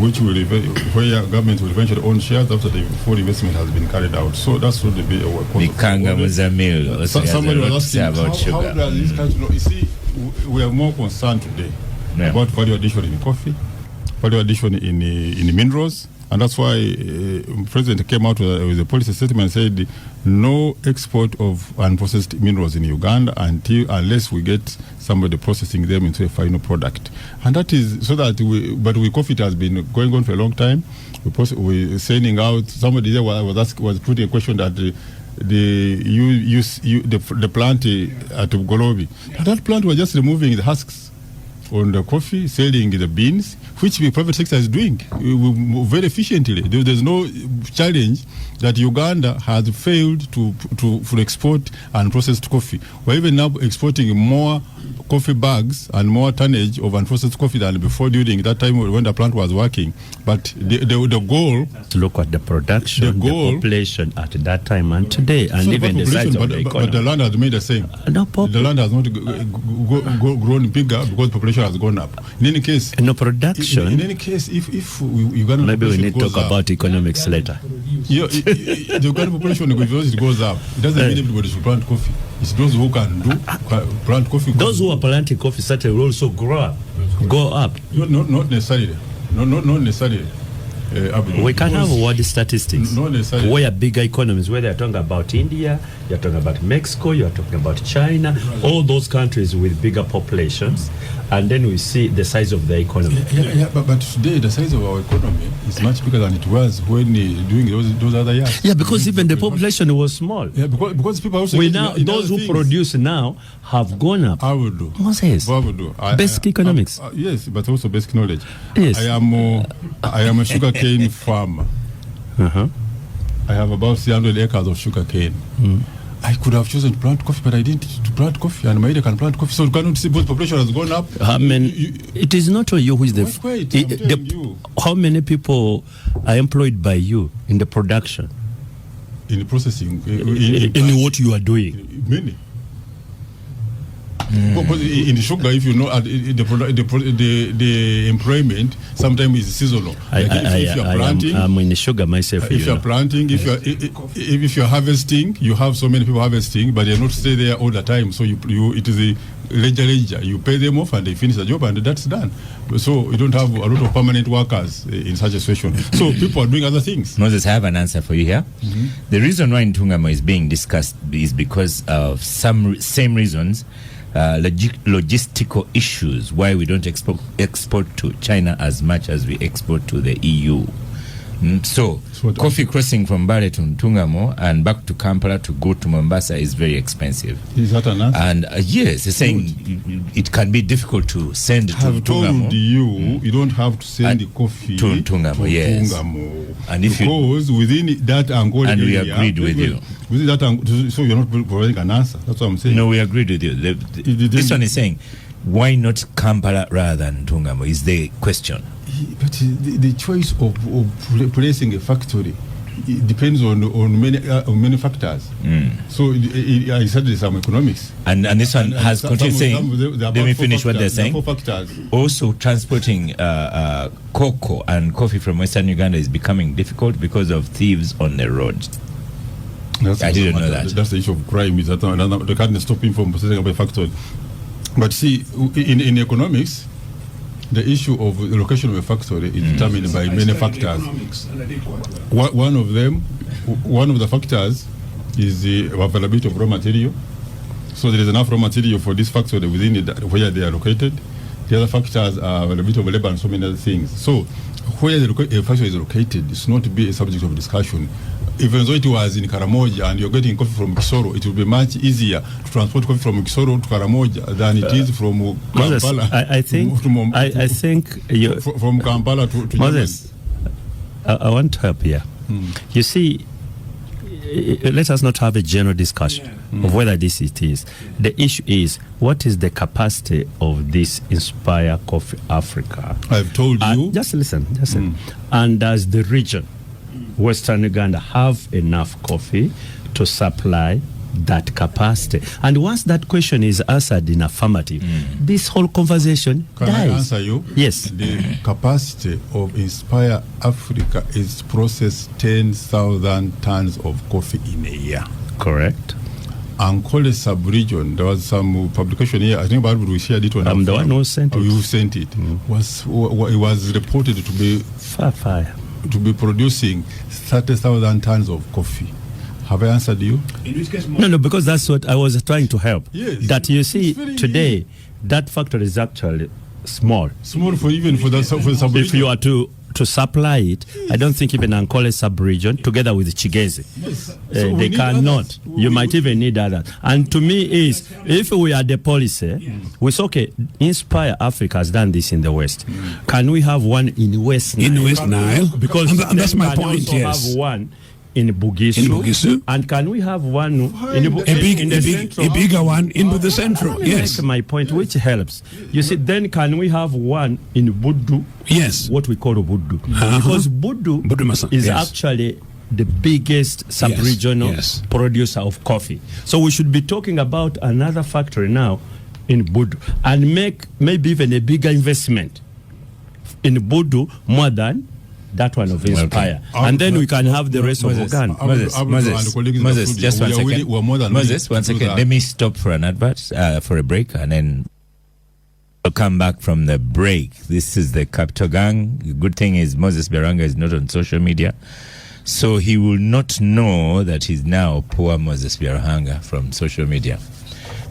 which will where government will eventually own shares after the full investment has been carried out. So that's what the Mikanga Muzamil also has a somebody lot to was say asking about how sugar. does this country know? You see, we are more concerned today about value addition in coffee, value addition in minerals, and that's why President came out with a policy statement and said no export of unprocessed minerals in Uganda unless we get somebody processing them into a final product. And that is so that we coffee has been going on for a long time. We're sending out, somebody there was putting a question that the plant at Golobi, that plant was just removing the husks on the coffee, selling the beans, which the private sector is doing very efficiently. There's no challenge that Uganda has failed to export unprocessed coffee. We're even now exporting more coffee bags and more tonnage of unprocessed coffee than before during that time when the plant was working. But the goal... To look at the production, the population at that time and today, and so even the size of the economy. But the land has remained the same. The land has not grown bigger because population has gone up. In any case... No production. In any case, if Uganda... Maybe we need to talk about economics later. The Uganda population, if it goes up, it doesn't mean everybody should plant coffee. It's those who can plant coffee. Those who are planting coffee certainly will also go up. Not necessarily. Not necessarily. We can have world statistics where bigger economies, where they're talking about India, you're talking about Mexico, you're talking about China, all those countries with bigger populations, and then we see the size of the economy. But today the size of our economy is much bigger than it was when doing those other years. Yeah, because even the population was small. Yeah, because people also those who produce now have gone up. I will do. Moses. Basic economics. Yes, but also basic knowledge. Yes. I am a sugarcane farmer. I have about 300 acres of sugarcane. I could have chosen to plant coffee, but I didn't to plant coffee, and my area can plant coffee. So you cannot see both population has gone up. It is not you who is how many people are employed by you in the production? In the processing? In what you are doing? Many. Because in the sugar, if you know, the employment sometimes is seasonal. If you are planting, I'm in the sugar myself. If you are planting, if you are harvesting, you have so many people harvesting, but they are not stay there all the time. So it is a ledger. You pay them off and they finish the job and that's done. So you don't have a lot of permanent workers in such a situation. So people are doing other things. Moses, I have an answer for you here. The reason why Ntungamo is being discussed is because of same reasons. Logistical issues why we don't export to China as much as we export to the EU. So coffee crossing from Mbale to Ntungamo and back to Kampala to go to Mombasa is very expensive. Is that an answer? And yes, it's saying it can be difficult to send to Ntungamo. Told you don't have to send the coffee to Ntungamo. Yes. And because within that Angola and area, we agreed with you. Within that, so you're not providing an answer. That's what I'm saying. No, we agreed with you. This one is saying, why not Kampala rather than Ntungamo is the question. But the choice of placing a factory it depends on many factors. So I said there's some economics. And this one has continued saying, let me finish what they're saying. 4 factors. Also, transporting cocoa and coffee from Western Uganda is becoming difficult because of thieves on the road. I didn't know that. That's the issue of crime. Is that they can't stop him from setting up a factory. But see, in economics, the issue of the location of a factory is determined by many factors. One of the factors is the availability of raw material. So there is enough raw material for this factory within where they are located. The other factors are availability of labor and so many other things. So where a factory is located is not to be a subject of discussion. Even though it was in Karamoja and you're getting coffee from Kisoro, it will be much easier to transport coffee from Kisoro to Karamoja than it is from Kampala. I think from Kampala to Moses, I want to help here. You see, let us not have a general discussion of whether this it is. The issue is, what is the capacity of this Inspire Coffee Africa? I've told you. Just listen. And does the region, Western Uganda, have enough coffee to supply that capacity? And once that question is answered in affirmative, this whole conversation dies. Can I answer you? Yes. The capacity of Inspire Africa is to process 10,000 tons of coffee in a year. Correct. Ankole sub-region, there was some publication here, I think Barbara we shared it on I'm the one who sent it. You sent it. It was reported to be fire. To be producing 30,000 tons of coffee. Have I answered you? No, because that's what I was trying to help. Yes. That you see today, that factory is actually small. Small for the sub-region. If you are to supply it, I don't think even Ankole sub-region, together with Kyakoze, they cannot. Others. You might even need others. And to me is, if we are the policy, we say, okay, Inspire Africa has done this in the West. Can we have one in West Nile? In West Nile? Because and that's my point, also yes. have one in Bugisu. And can we have one in a bigger one in the central? Yes. That's my point, which helps. You see, then can we have one in Budu? Yes. What we call Budu. Because Budu is actually the biggest sub-regional producer of coffee. So we should be talking about another factory now in Budu and make maybe even a bigger investment in Budu more than that one of Inspire. And then we can have the rest of Uganda. Moses, just 1 second. Moses, 1 second. Let me stop for an advert, for a break, and then we'll come back from the break. This is the Capital Gang. The good thing is Moses Beranga is not on social media, so he will not know that he's now poor Moses Beranga from social media.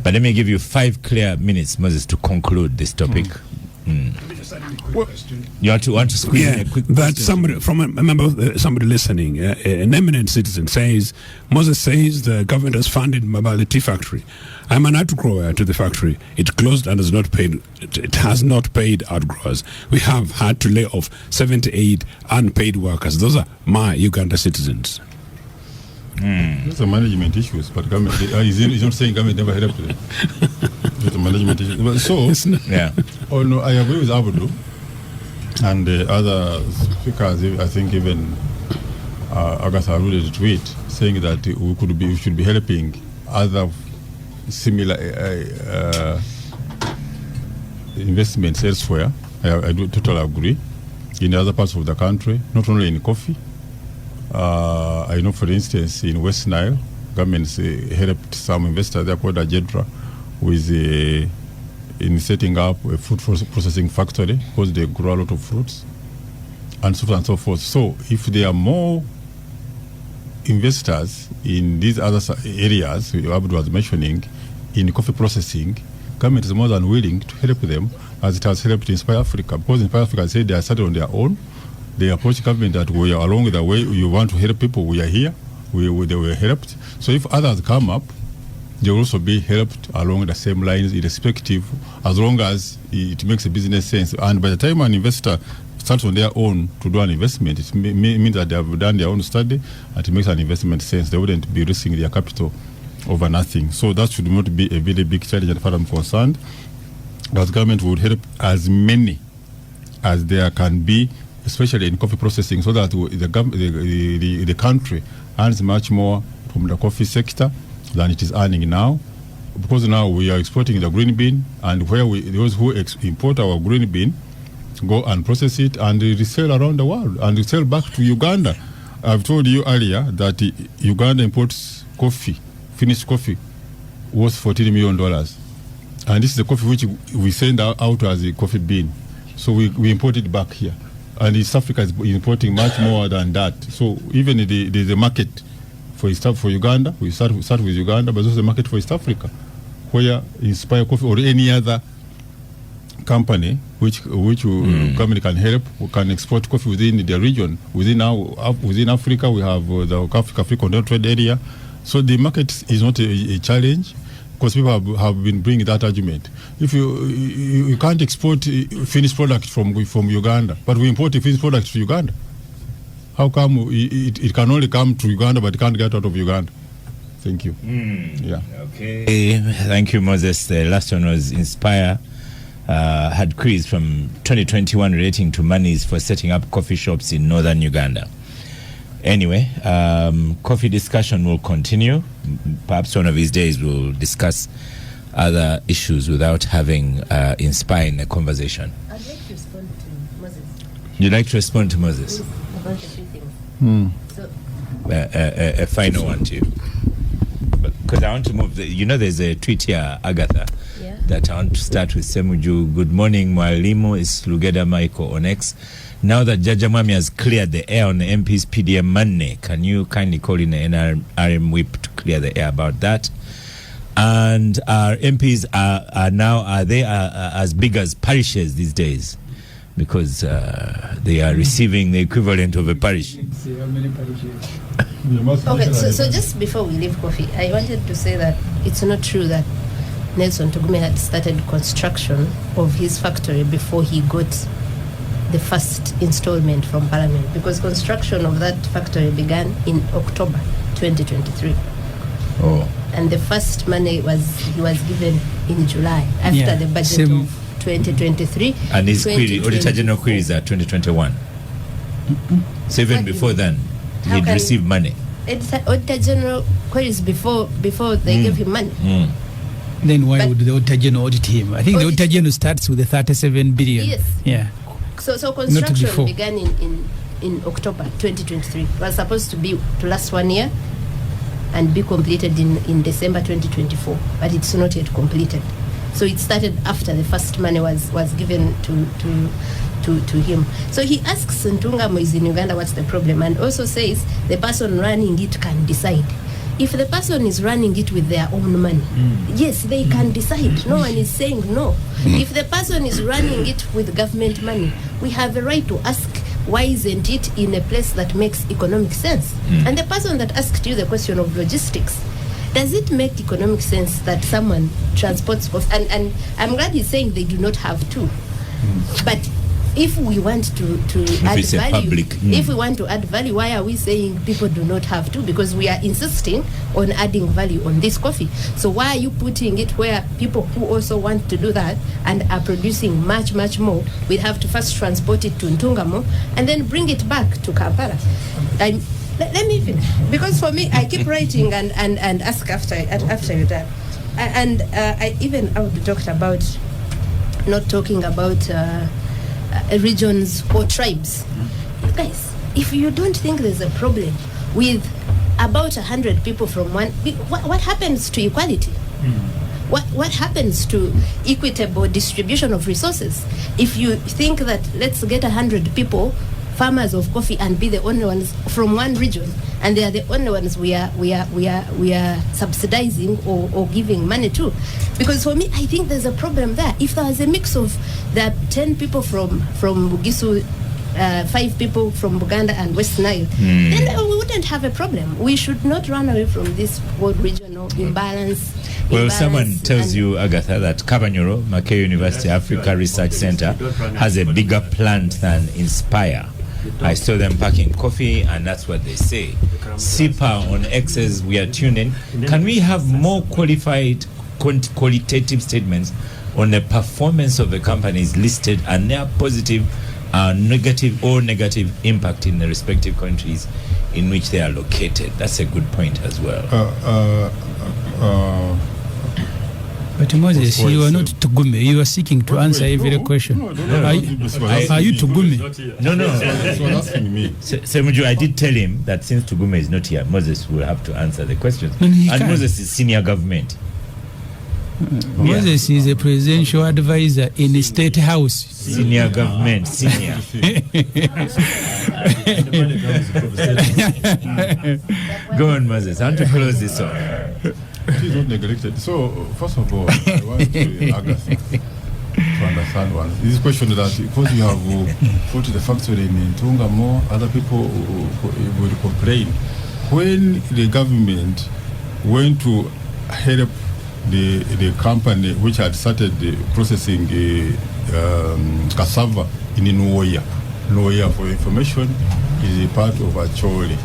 But let me give you 5 clear minutes, Moses, to conclude this topic. You want to squeeze in a quick that question? somebody listening, an eminent citizen says, Moses says the government has funded Mbabali tea factory. I'm an outgrower to the factory. It closed and has not paid. It has not paid outgrowers. We have had to lay off 78 unpaid workers. Those are my Uganda citizens. Those are management issues, but government he's not saying government never helped them. It's a management issue. So, oh no, I agree with Abudu and the other speakers. I think even Agatha alluded to it, saying that we should be helping other similar investments elsewhere. I do totally agree. In other parts of the country, not only in coffee. I know, for instance, in West Nile, governments helped some investors there called Jedra with in setting up a fruit processing factory because they grow a lot of fruits and so on and so forth. So if there are more investors in these other areas Abdu was mentioning in coffee processing, government is more than willing to help them as it has helped Inspire Africa, because Inspire Africa said they are started on their own. They approach government that we are along the way. You want to help people, we are here. They were helped. So if others come up, they will also be helped along the same lines, irrespective, as long as it makes a business sense. And by the time an investor starts on their own to do an investment, it means that they have done their own study and it makes an investment sense. They wouldn't be risking their capital over nothing. So that should not be a very big challenge as far as I'm concerned. That government would help as many as there can be especially in coffee processing, so that the country earns much more from the coffee sector than it is earning now. Because now we are exporting the green bean, and where those who import our green bean go and process it and resell around the world and resell back to Uganda. I've told you earlier that Uganda imports coffee, finished coffee, worth $14 million. And this is the coffee which we send out as a coffee bean. So we import it back here. And East Africa is importing much more than that. So even the market for Uganda, we start with Uganda, but also the market for East Africa, where Inspire Coffee or any other company which company can help, we can export coffee within the region. Within Africa, we have the Africa Continental Trade Area. So the market is not a challenge, because people have been bringing that argument. If you can't export finished product from Uganda, but we import a finished product to Uganda, how come it can only come to Uganda but it can't get out of Uganda? Thank you. Yeah. Okay. Thank you, Moses. The last one was Inspire. Had queries from 2021 relating to monies for setting up coffee shops in northern Uganda. Anyway, coffee discussion will continue. Perhaps one of these days we'll discuss other issues without having Inspire in a conversation. I'd like to respond to Moses. You'd like to respond to Moses? About a few things. So, A final one to you. Because I want to move. There's a tweet here, Agatha, that I want to start with Semujju. Good morning, Mwalimu. It's Lugeda Michael on X. Now that Jajamami has cleared the air on the MP's PDM money, can you kindly call in the NRM whip to clear the air about that? And our MPs are they as big as parishes these days? Because they are receiving the equivalent of a parish. How many parishes? okay, so just before we leave coffee, I wanted to say that it's not true that Nelson Tugume had started construction of his factory before he got the first installment from Parliament, because construction of that factory began in October 2023. Oh. And the first money he was given in July after the budget of 2023. And his query, Auditor General queries are 2021. So even before then, he'd received money. Auditor General queries before they gave him money. Then why would the Auditor General audit him? I think the Auditor General starts with the 37 billion. Yes. Yeah. So construction began in October 2023. It was supposed to last 1 year and be completed in December 2024, but it's not yet completed. So it started after the first money was given to him. So he asks Ntungamo is in Uganda, what's the problem? And also says the person running it can decide. If the person is running it with their own money, yes, they can decide. No one is saying no. If the person is running it with government money, we have a right to ask, why isn't it in a place that makes economic sense? And the person that asked you the question of logistics, does it make economic sense that someone transports coffee? And I'm glad he's saying they do not have to. But if we want to add value, if we want to add value, why are we saying people do not have to? Because we are insisting on adding value on this coffee. So why are you putting it where people who also want to do that and are producing much, much more, we have to first transport it to Ntungamo and then bring it back to Kampala? Let me finish, because for me, I keep writing and ask after you're done. And I would talked about not talking about regions or tribes. Guys, if you don't think there's a problem with about 100 people from one, what happens to equality? What happens to equitable distribution of resources? If you think that let's get 100 people, farmers of coffee, and be the only ones from one region, and they are the only ones we are subsidizing or giving money to, because for me I think there's a problem there. If there was a mix of the 10 people from Bugisu, 5 people from Buganda and West Nile, then we wouldn't have a problem. We should not run away from this world regional imbalance. Well, someone tells you, Agatha, that Kabanyoro, Mackay University Africa Research Center, has a bigger plant than Inspire. I saw them packing coffee, and that's what they say. SIPA on X's, we are tuning. Can we have more qualified, qualitative statements on the performance of the companies listed and their positive negative or negative impact in the respective countries in which they are located. That's a good point as well. But Moses, you are not Tugume. You are seeking to answer every question. Are you Tugume? No. He was asking me. Semujju, I did tell him that since Tugume is not here, Moses will have to answer the questions. No, he and can't. Moses is senior government. Moses is a presidential advisor in the State House. Senior government, senior. Go on, Moses. I want to close this off. It is not neglected. So, first of all, I want to Agatha to understand one. This question that because you have put the factory in Tungamo, other people will complain. When the government went to help the company which had started processing cassava in Nuoya for information is a part of Acholi.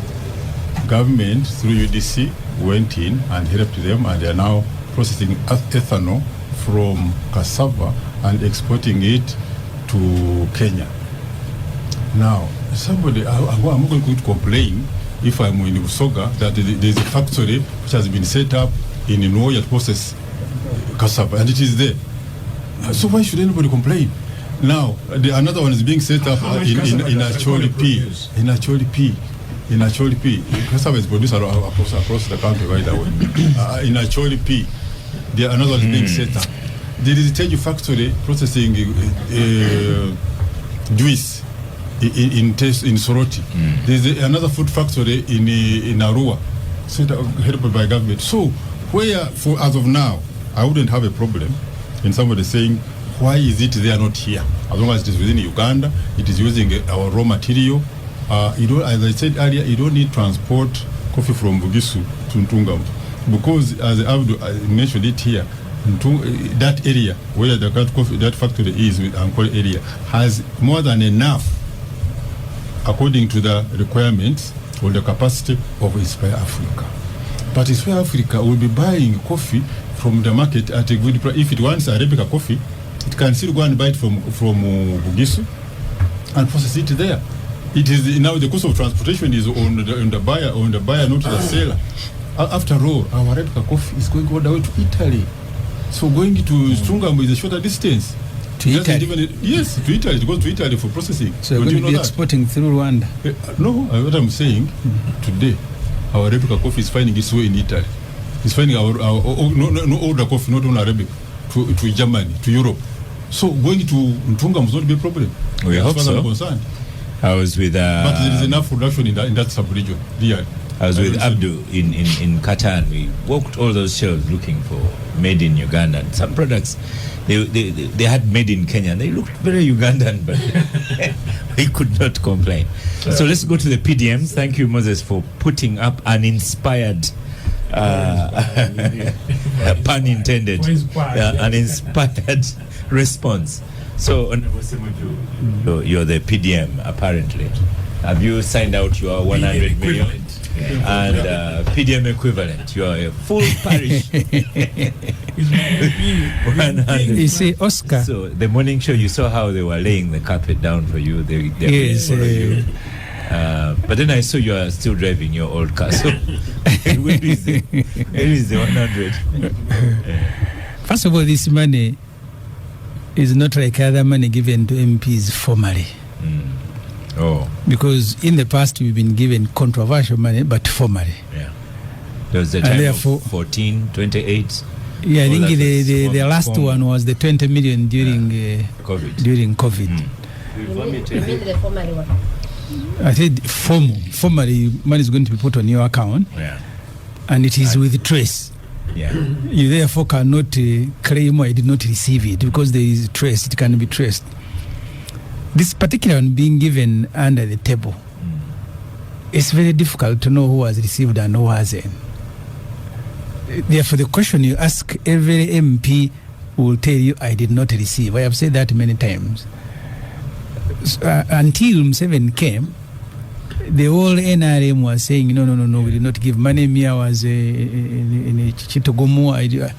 Government through UDC went in and helped them, and they are now processing ethanol from cassava and exporting it to Kenya. Now, somebody, I'm going to complain if I'm in Usoga that there's a factory which has been set up in Nuoya to process cassava, and it is there. So why should anybody complain? Now, another one is being set up in Acholi P. In Acholi P, cassava is produced across the country, by the way. In Acholi P, another one is being set up. There is a Teju factory processing juice in Soroti. There's another food factory in Arua, set up, helped by government. So, as of now, I wouldn't have a problem in somebody saying, why is it they are not here? As long as it is within Uganda, it is using our raw material. As I said earlier, you don't need transport coffee from Bugisu to Ntungamo, because as Abdu mentioned it here, that area where that factory is with Ankole area has more than enough according to the requirements or the capacity of Inspire Africa. But Inspire Africa will be buying coffee from the market at a good price. If it wants Arabica coffee, it can still go and buy it from Bugisu and process it there. It is now the cost of transportation is on the buyer, not the seller. After all, our Arabica coffee is going all the way to Italy. So going to Stungamo is a shorter distance. To Italy? Yes, to Italy. It goes to Italy for processing. So we're going to be exporting through Rwanda? No, what I'm saying, today, our Arabica coffee is finding its way in Italy. It's finding our older coffee, not only Arabic, to Germany, to Europe. So going to Ntungamo is not be a problem. We hope so. I was with but there is enough production in that sub-region. I was with Abdu in Qatar, and we walked all those shelves looking for made in Uganda. And some products, they had made in Kenya, and they looked very Ugandan, but we could not complain. So let's go to the PDMs. Thank you, Moses, for putting up an inspired, pun intended, an inspired response. So, Honorable Semujju, you're the PDM, apparently. Have you signed out your 100 million? And PDM equivalent, you are a full parish. 100. You see, Oscar. So, the morning show, you saw how they were laying the carpet down for you. They Yes. you. But then I saw you are still driving your old car. So, where is the 100? First of all, this money is not like other money given to MPs formally. Oh. Because in the past we've been given controversial money, but formally. Yeah. There was the time of 14, 28. Yeah, I think the last one was the 20 million during COVID. During COVID. You mean the formal one? I said formally money is going to be put on your account. Yeah. And it is with trace. Yeah. You therefore cannot claim I did not receive it because there is trace. It can be traced. This particular one being given under the table, it's very difficult to know who has received and who hasn't. Therefore, the question you ask, every MP will tell you, I did not receive. I have said that many times. Until Museveni came, the whole NRM was saying, no, we did not give money. Mia was in Chitogomo.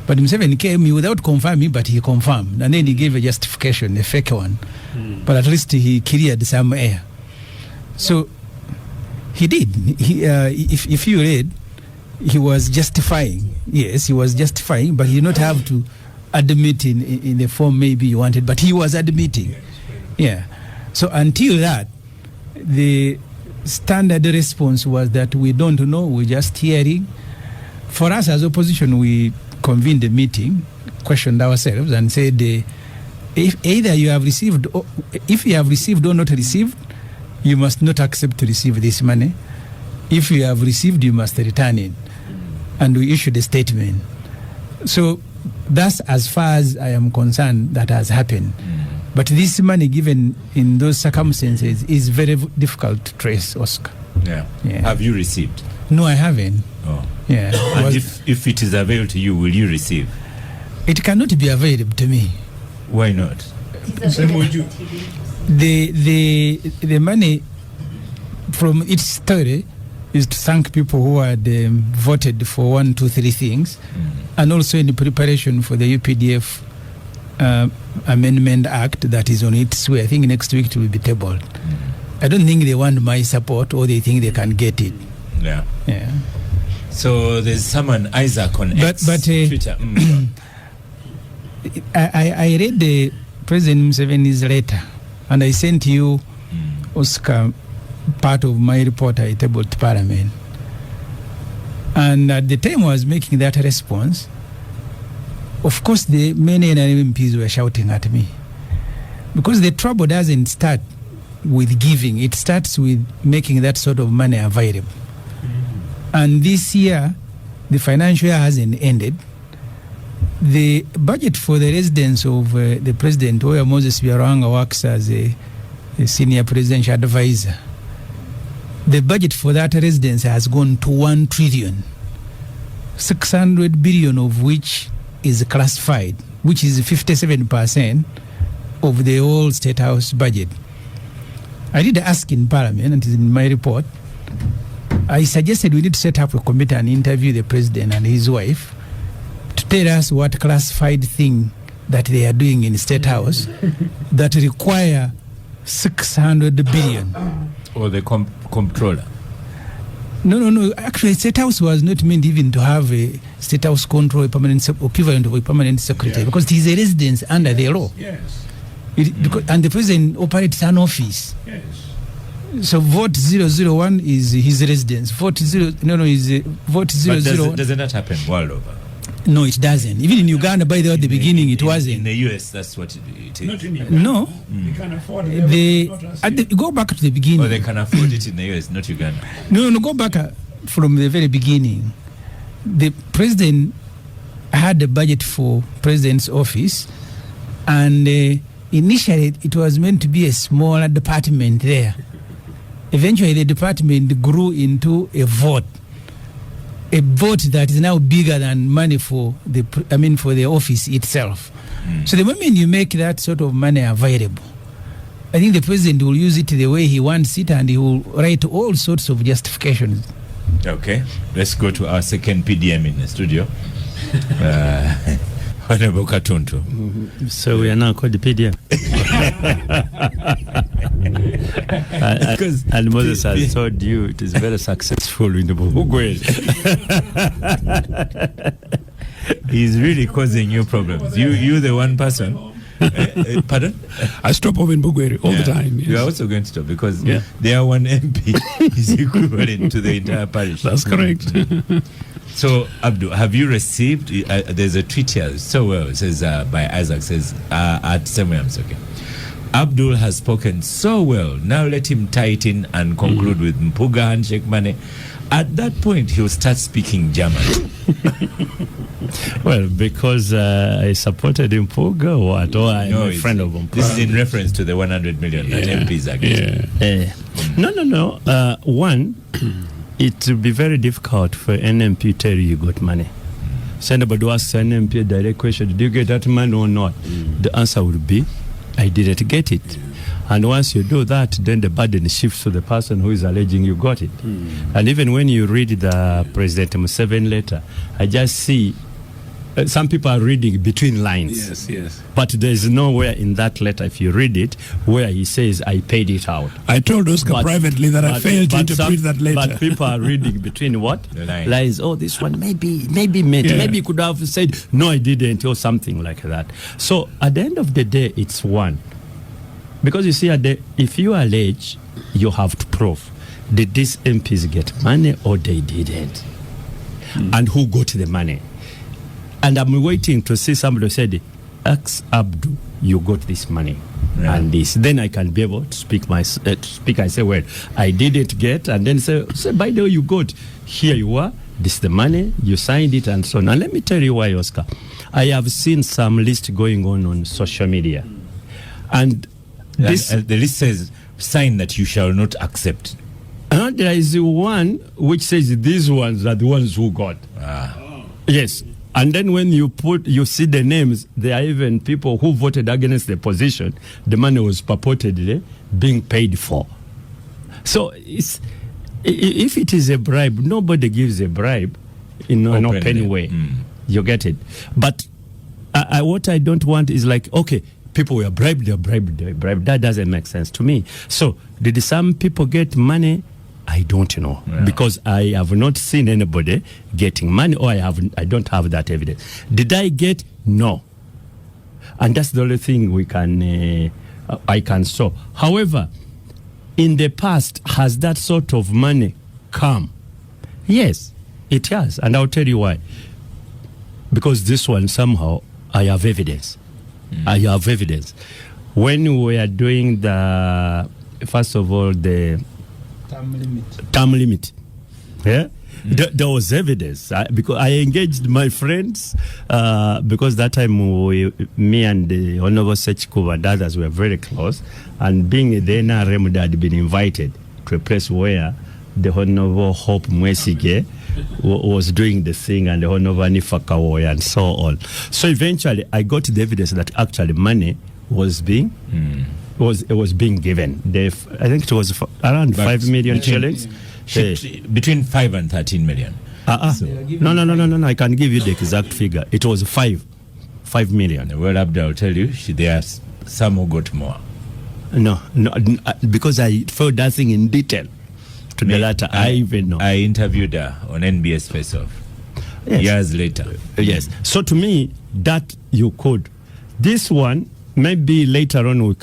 But Museveni came without confirming, but he confirmed. And then he gave a justification, a fake one. But at least he cleared some air. So he did. If you read, he was justifying. Yes, he was justifying, but he did not have to admit in the form maybe you wanted, but he was admitting. Yeah. So until that, the standard response was that we don't know, we're just hearing. For us as opposition, we convened a meeting, questioned ourselves, and said, if either you have received, or if you have received or not received, you must not accept to receive this money. If you have received, you must return it. And we issued a statement. So that's as far as I am concerned that has happened. But this money given in those circumstances is very difficult to trace, Oscar. Yeah. Have you received? No, I haven't. Oh. Yeah. And if it is available to you, will you receive? It cannot be available to me. Why not? The money from its story is to thank people who had voted for 1, 2, 3 things, and also in the preparation for the UPDF Amendment Act that is on its way. I think next week it will be tabled. I don't think they want my support, or they think they can get it. Yeah. Yeah. So there's someone, Isaac, on Twitter. I read the President Museveni's letter, and I sent you, Oscar, part of my report I tabled to Parliament. And at the time I was making that response, of course the many MPs were shouting at me. Because the trouble doesn't start with giving, it starts with making that sort of money available. And this year, the financial year hasn't ended. The budget for the residence of the president, where Moses Biarwanga works as a senior presidential advisor, the budget for that residence has gone to 1 trillion, 600 billion of which is classified, which is 57% of the whole State House budget. I did ask in Parliament, and it is in my report, I suggested we need to set up a committee and interview the president and his wife to tell us what classified thing that they are doing in the State House that require 600 billion. Or the comptroller? No. Actually, State House was not meant even to have a State House control, equivalent of a permanent secretary, because it is a residence under the law. Yes. And the president operates an office. Yes. So vote 001 is his residence. Vote 0 But does it not happen world over? No, it doesn't. Even in Uganda, by the way, at the beginning, it wasn't. In the US, that's what it is. Not in Uganda. No. They can afford it. Go back to the beginning. Or they can afford it in the US, not Uganda. No, go back from the very beginning. The president had a budget for president's office, and initially it was meant to be a smaller department there. Eventually, the department grew into a vote that is now bigger than money for the office itself. So the moment you make that sort of money available, I think the president will use it the way he wants it, and he will write all sorts of justifications. Okay, let's go to our second PDM in the studio. Honorable Katuntu. So we are now called the PDM. And Moses has told you it is very successful in the Mubukambwe. He's really causing you problems. You the one person. Pardon? I stop over in Bugweri all the time. Yes. You are also going to stop because their one MP is equivalent to the entire parish. That's correct. So, Abdul, have you received? There's a tweet here, so well, it says by Isaac, says at Semujju. Okay. Abdul has spoken so well. Now let him tighten and conclude with Mpuga handshake money. At that point, he'll start speaking German. Well, because I supported Mpuga or what? Or I'm a friend of Mpuga. This is in reference to the 100 million that MPs are getting. No. One, it will be very difficult for an MP to tell you got money. So anybody asks an MP a direct question, did you get that money or not? The answer would be, I didn't get it. And once you do that, then the burden shifts to the person who is alleging you got it. And even when you read the President Museveni letter, I just see some people are reading between lines. Yes, yes. But there's nowhere in that letter, if you read it, where he says, I paid it out. I told Oscar privately that I failed to interpret that letter. But people are reading between what? The lines. Lines. Oh, this one maybe meant. Yeah. Maybe he could have said, no, I didn't, or something like that. So at the end of the day, it's one. Because you see, if you allege, you have to prove. Did these MPs get money or they didn't? And who got the money? And I'm waiting to see somebody who said, ask Abdu, you got this money. Yeah. And this, then I can be able to speak. I say, well, I didn't get, and then say, by the way, you got, here you are, this is the money, you signed it, and so on. And let me tell you why, Oscar. I have seen some list going on social media. And this, the list says, sign that you shall not accept. There is one which says these ones are the ones who got. Yes. And then when you see the names, there are even people who voted against the position. The money was purportedly being paid for. So if it is a bribe, nobody gives a bribe in an open way. You get it? But what I don't want is like, okay, people were bribed, they're bribed. That doesn't make sense to me. So did some people get money? I don't know, because I have not seen anybody getting money, or I don't have that evidence. Did I get? No. And that's the only thing I can show. However, in the past, has that sort of money come? Yes, it has, and I'll tell you why. Because this one, somehow, I have evidence. I have evidence. When we are doing first of all, the term limit. Yeah? There was evidence. Because I engaged my friends, because that time me and the Honorable Sechikuba and others were very close, and being the NRM, they had been invited to a place where the Honorable Hope Mwesige was doing the thing, and the Honorable Anifa Kawoya and so on. So eventually I got the evidence that actually money was being being given. I think it was around 5 million shillings. Between 5 and 13 million. No. I can give you the exact figure. It was 5 million. Well, Abdul, I'll tell you, there are some who got more. No, because I felt that thing in detail. To the latter, I even know. I interviewed her on NBS Face Off years later. Yes. So to me, that you could. This one, maybe later on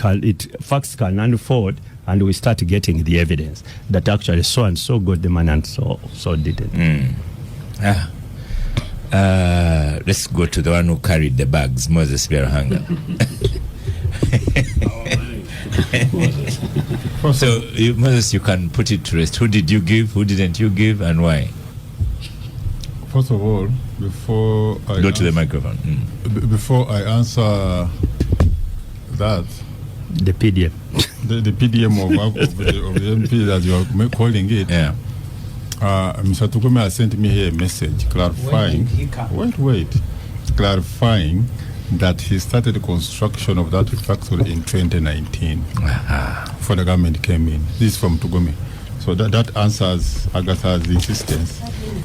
facts can unfold, and we start getting the evidence that actually so and so got the money and so didn't. Let's go to the one who carried the bags, Moses Berhanga. So, Moses, you can put it to rest. Who did you give? Who didn't you give, and why? First of all, before I go to the microphone. Before I answer that, the PDM, the PDM of the MP that you are calling it. Yeah. Mr. Tukume has sent me here a message clarifying. Clarifying that he started the construction of that factory in 2019 before the government came in. This is from Tukume. So that answers Agatha's insistence.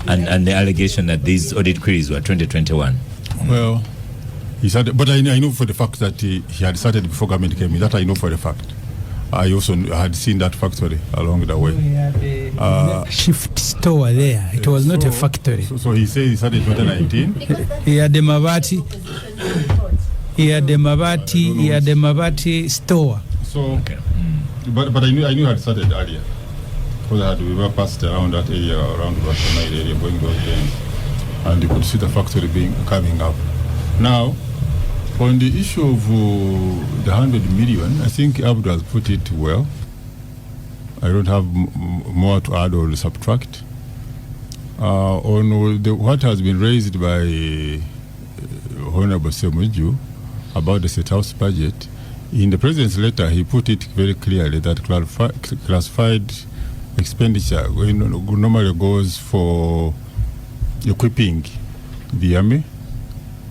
And the allegation that these audit queries were 2021. Well, he started, but I know for the fact that he had started before government came in. That I know for the fact. I also had seen that factory along the way. We had a shift store there. It was not a factory. So he says he started in 2019. He had the Mabati store. So, okay. But I knew he had started earlier. Because we were passed around that area, around the Russian area, going those lanes, and you could see the factory coming up. Now, on the issue of the 100 million, I think Abdul has put it well. I don't have more to add or subtract. On what has been raised by Honorable Semujju about the State House budget, in the President's letter, he put it very clearly that classified expenditure normally goes for equipping the army,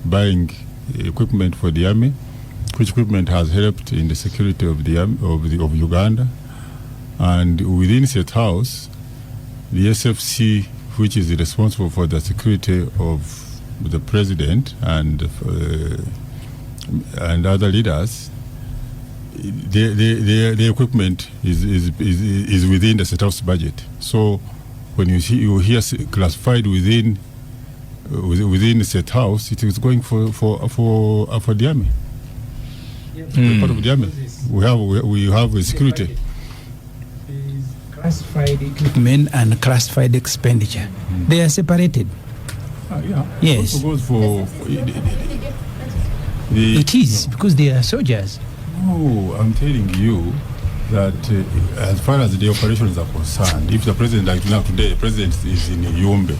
buying equipment for the army, which equipment has helped in the security of the army, of Uganda, and within State House, the SFC, which is responsible for the security of the president and other leaders, the equipment is within the State House budget. So when you hear classified within the State House, it is going for the army. Part of the army. We have a security. Classified equipment and classified expenditure. They are separated. Yeah. Yes. It also goes for It is, because they are soldiers. No, I'm telling you that as far as the operations are concerned, if the president, like now today, the president is in Yumbe,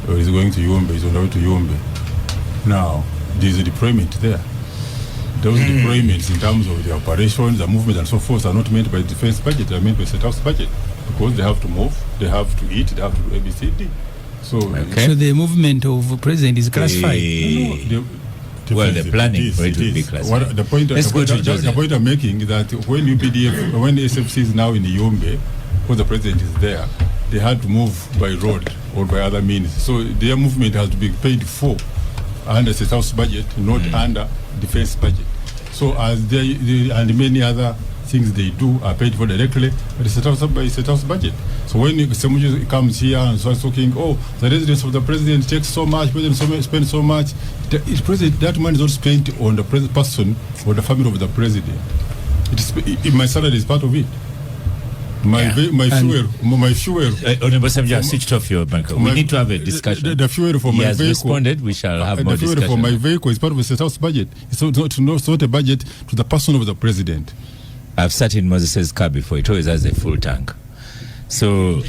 or is going to Yumbe, is on the way to Yumbe. Now, there's a deployment there. Those deployments in terms of the operations, the movement and so forth are not meant by the defense budget, they are meant by the State House budget. Because they have to move, they have to eat, they have to do ABCD. So, So the movement of president is classified. Well, the planning for it will be classified. The point I'm making is that when SFC is now in Yumbe, when the president is there, they had to move by road or by other means. So their movement has to be paid for under State House budget, not under defense budget. So as they and many other things they do are paid for directly by the State House budget. So when Semujju comes here and starts talking, the residence of the president takes so much, president spends so much, that money is not spent on the person or the family of the president. My salary is part of it. My fuel. Honorable Semujju, switched off your microphone. We need to have a discussion. The fuel for my vehicle. He has responded. We shall have more discussion. The fuel for my vehicle is part of the State House budget. It's not a budget to the person of the president. I've sat in Moses' car before. It always has a full tank. So,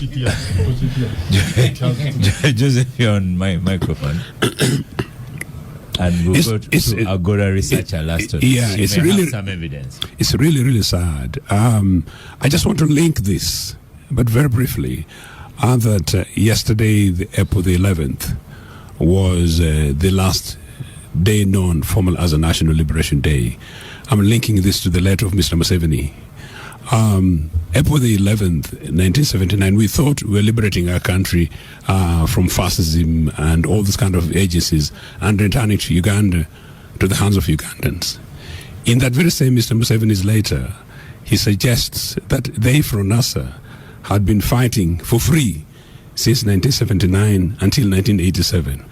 Joseph, you're on my microphone. And we'll go to Agora researcher last one. Yeah, it's really have some evidence. It's really, really sad. I just want to link this, but very briefly, that yesterday, April the 11th, was the last day known formal as a National Liberation Day. I'm linking this to the letter of Mr. Museveni. April the 11th, 1979, we thought we were liberating our country from fascism and all these kind of agencies and returning to Uganda, to the hands of Ugandans. In that very same Mr. Museveni's letter, he suggests that they from NASA had been fighting for free since 1979 until 1987.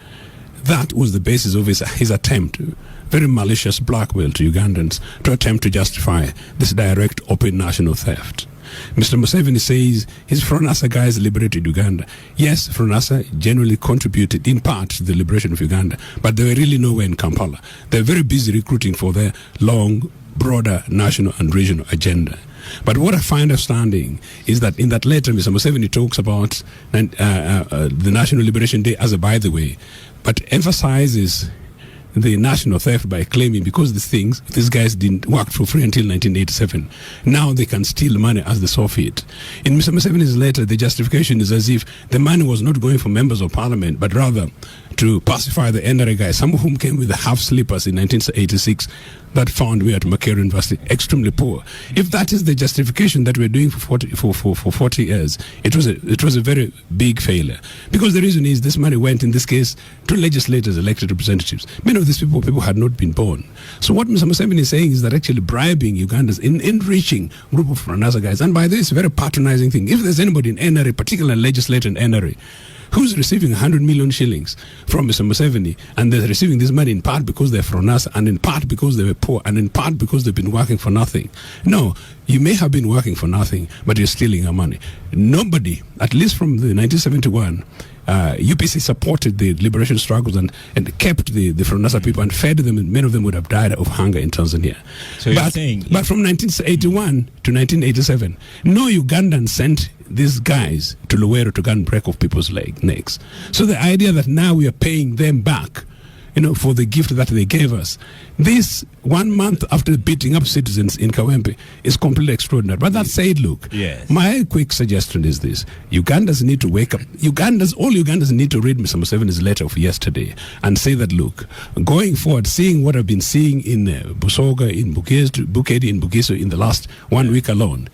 That was the basis of his attempt, very malicious blackmail to Ugandans, to attempt to justify this direct, open national theft. Mr. Museveni says his Fronasa guys liberated Uganda. Yes, Fronasa generally contributed in part to the liberation of Uganda, but they were really nowhere in Kampala. They were very busy recruiting for their long, broader national and regional agenda. But what I find outstanding is that in that letter, Mr. Museveni talks about the National Liberation Day as a by the way, but emphasizes the national theft by claiming because these guys didn't work for free until 1987. Now they can steal money as they saw fit. In Mr. Museveni's letter, the justification is as if the money was not going for members of parliament, but rather to pacify the NRA guys, some of whom came with the half sleepers in 1986 that found me at Makerere University extremely poor. If that is the justification that we're doing for 40 years, it was a very big failure. Because the reason is this money went, in this case, to legislators, elected representatives. Many of these people had not been born. So what Mr. Museveni is saying is that actually bribing Ugandans in enriching group of Ranasa guys, and by this very patronizing thing, if there's anybody in NRA, particularly legislator in NRA, who's receiving 100 million shillings from Mr. Museveni, and they're receiving this money in part because they're from NASA, and in part because they were poor, and in part because they've been working for nothing. No, you may have been working for nothing, but you're stealing our money. Nobody, at least from the 1971, UPC supported the liberation struggles and kept the Fronasa people and fed them, and many of them would have died of hunger in Tanzania. So but from 1981 to 1987, no Ugandan sent these guys to Luwero to go and break off people's necks. So the idea that now we are paying them back for the gift that they gave us. This 1 month after beating up citizens in Kawempe is completely extraordinary. But that said, look, yes. My quick suggestion is this. Ugandans need to wake up. All Ugandans need to read Mr. Museveni's letter of yesterday and say that, look, going forward, seeing what I've been seeing in Busoga, in Bukedi, in Bugiso in the last 1 week alone,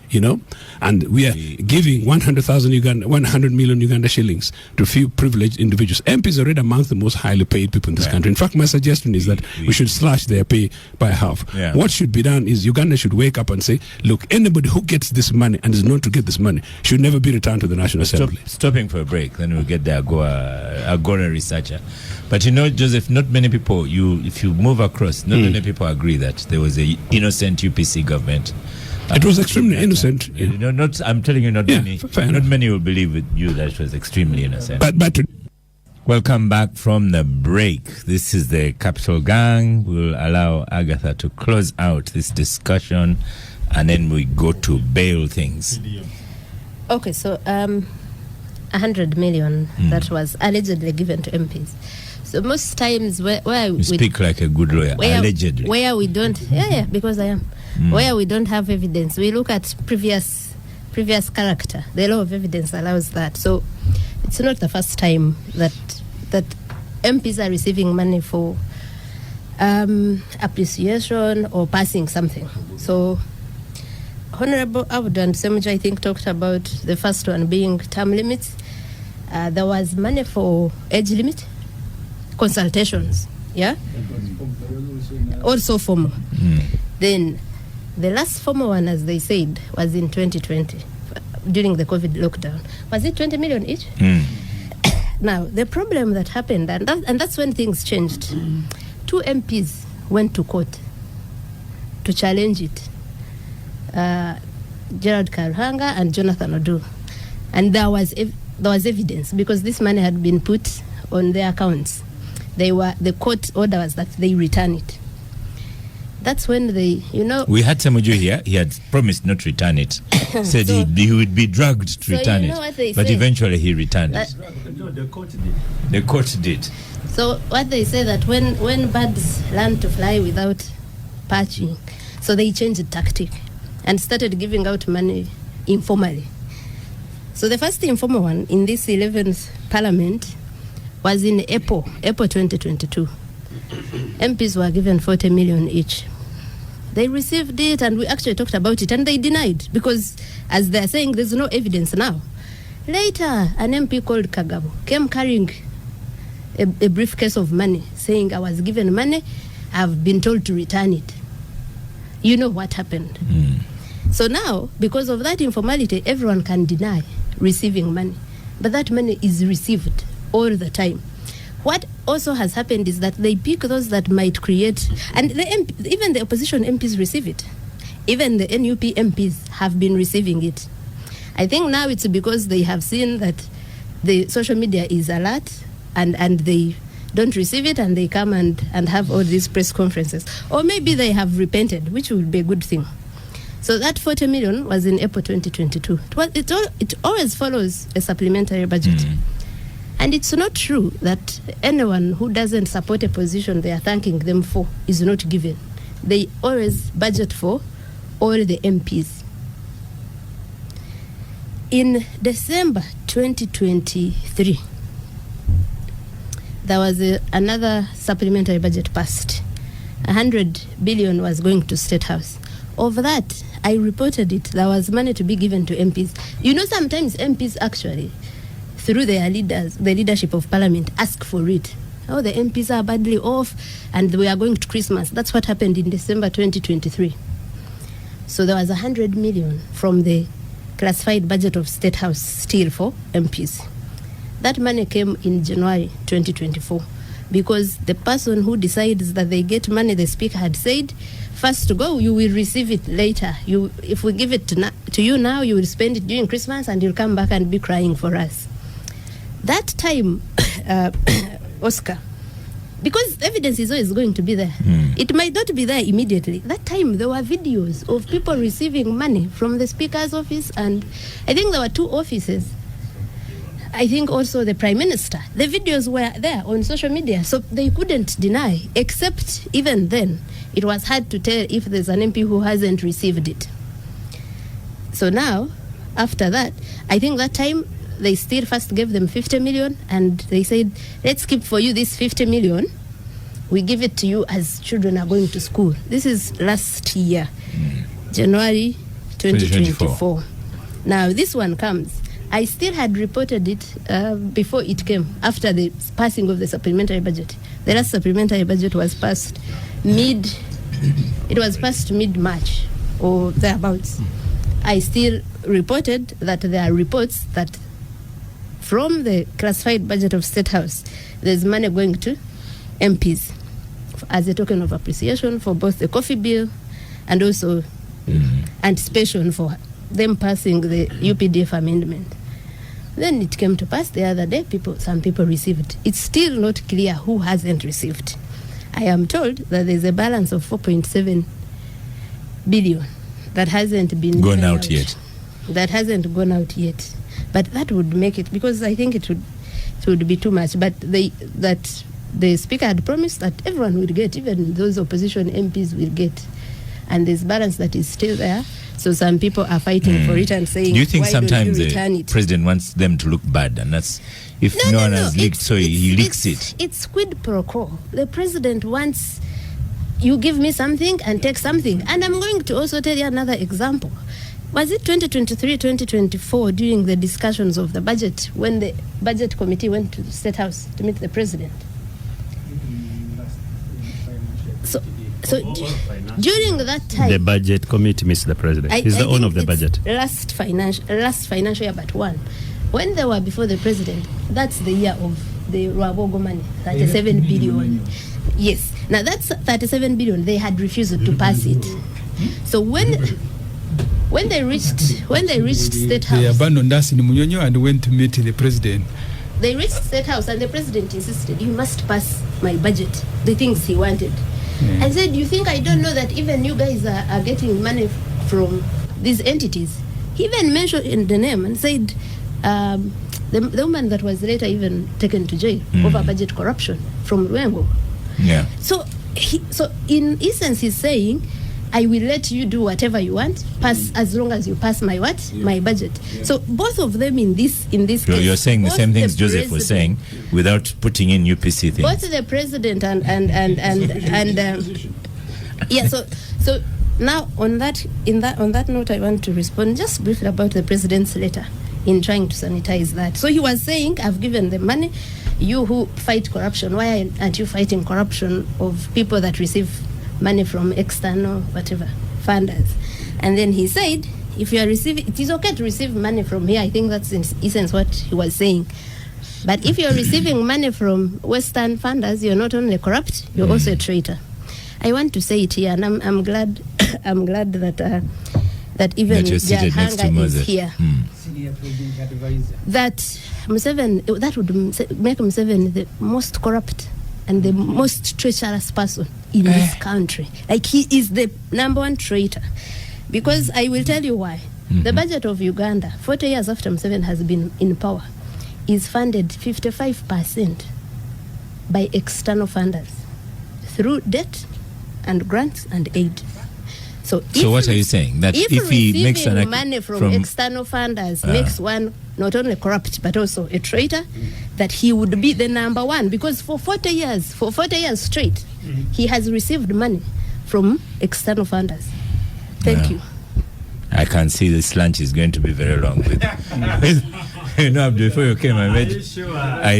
and we are giving 100 million Uganda shillings to few privileged individuals. MPs are already amongst the most highly paid people in this country. In fact, my suggestion is that we should slash their pay by half. Yeah. What should be done is Uganda should wake up and say, look, anybody who gets this money and is known to get this money should never be returned to the National Assembly. Stopping for a break, then we'll get the Agora researcher. But Joseph, not many people, if you move across, not many people agree that there was a innocent UPC government. It was extremely innocent. I'm telling you, not fair enough. many will believe with you that it was extremely innocent. But Welcome back from the break. This is the Capital Gang. We'll allow Agatha to close out this discussion, and then we go to bail things. Okay, so 100 million that was allegedly given to MPs. So most times where you speak like a good lawyer, allegedly. Where we don't, because I am. Where we don't have evidence, we look at previous character. The law of evidence allows that. So it's not the first time that MPs are receiving money for appreciation or passing something. So Honorable Abudu and Semujju, I think, talked about the first one being term limits. There was money for age limit, consultations, also formal. Then the last formal one, as they said, was in 2020 during the COVID lockdown. Was it 20 million each? Now, the problem that happened, and that's when things changed. 2 MPs went to court to challenge it. Gerald Karuhanga and Jonathan Odu. And there was evidence because this money had been put on their accounts. The court order was that they return it. That's when they, We had Semujju here. He had promised not to return it. Said he would be dragged to return it. But eventually he returned it. The court did. The court did. So what they say that when birds learn to fly without patching, so they changed the tactic and started giving out money informally. So the first informal one in this 11th parliament was in April 2022. MPs were given 40 million each. They received it, and we actually talked about it, and they denied because, as they're saying, there's no evidence now. Later, an MP called Kagabo came carrying a briefcase of money, saying, I was given money, I've been told to return it. You know what happened. So now, because of that informality, everyone can deny receiving money. But that money is received all the time. What also has happened is that they pick those that might create, and even the opposition MPs receive it. Even the NUP MPs have been receiving it. I think now it's because they have seen that the social media is alert and they don't receive it, and they come and have all these press conferences. Or maybe they have repented, which would be a good thing. So that 40 million was in April 2022. It always follows a supplementary budget. And it's not true that anyone who doesn't support a position they are thanking them for is not given. They always budget for all the MPs. In December 2023, there was another supplementary budget passed. 100 billion was going to State House. Of that, I reported it. There was money to be given to MPs. Sometimes MPs actually, through their leaders, the leadership of Parliament, ask for it. Oh, the MPs are badly off, and we are going to Christmas. That's what happened in December 2023. So there was 100 million from the classified budget of State House still for MPs. That money came in January 2024 because the person who decides that they get money, the Speaker had said, first to go, you will receive it later. If we give it to you now, you will spend it during Christmas, and you'll come back and be crying for us. That time, Oscar, because evidence is always going to be there. It might not be there immediately. That time, there were videos of people receiving money from the Speaker's office, and I think there were 2 offices. I think also the Prime Minister. The videos were there on social media, so they couldn't deny, except even then, it was hard to tell if there's an MP who hasn't received it. So now, after that, I think that time they still first gave them 50 million and they said, let's keep for you this 50 million. We give it to you as children are going to school. This is last year, January 2024. Now this one comes. I still had reported it before it came, after the passing of the supplementary budget. The last supplementary budget was passed mid-March or thereabouts. I still reported that there are reports that from the classified budget of State House, there's money going to MPs as a token of appreciation for both the coffee bill and also anticipation for them passing the UPDF amendment. Then it came to pass the other day, some people received. It's still not clear who hasn't received. I am told that there's a balance of 4.7 billion that hasn't been gone out yet. That hasn't gone out yet. But that would make it, because I think it would be too much. But that the Speaker had promised that everyone will get, even those opposition MPs will get. And there's balance that is still there. So some people are fighting for it and saying, do you think why sometimes don't you return the it? president wants them to look bad, and that's if no one has leaked, so he leaks it? It's quid pro quo. The president wants, you give me something and take something. And I'm going to also tell you another example. Was it 2023, 2024, during the discussions of the budget, when the budget committee went to the State House to meet the president? So during that time, the budget committee meets the president. He's the owner of the budget. Last financial year, but one. When they were before the president, that's the year of the Rwabogo money, 37 billion. Yes. Now that's 37 billion. They had refused to pass it. So when they reached State House, they abandoned us in Munyonyo and went to meet the president. They reached State House and the president insisted, you must pass my budget, the things he wanted. I said, you think I don't know that even you guys are getting money from these entities? He even mentioned the name and said the woman that was later even taken to jail over budget corruption from Rwengo. Yeah. So in essence, he's saying, I will let you do whatever you want, pass as long as you pass my what? My budget. So both of them in this case, you're saying the same things Joseph was saying without putting in UPC things. Both the president and yeah. So now on that note, I want to respond just briefly about the president's letter in trying to sanitize that. So he was saying, I've given the money. You who fight corruption, why aren't you fighting corruption of people that receive money from external whatever funders? And then he said, if you are receiving, it is okay to receive money from here. I think that's in essence what he was saying. But if you're receiving money from Western funders, you're not only corrupt, you're also a traitor. I want to say it here, and I'm glad that even Jahanga is here. Senior President Advisor. That Museveni, that would make Museveni the most corrupt and the most treacherous person in this country. Like, he is the number one traitor. Because I will tell you why. The budget of Uganda, 40 years after Museveni has been in power, is funded 55% by external funders through debt and grants and aid. So what are you saying? That if he makes money from external funders makes one not only corrupt but also a traitor, that he would be the number one, because for 40 years straight, he has received money from external funders. Thank you. I can see this lunch is going to be very long. You know, before you came, I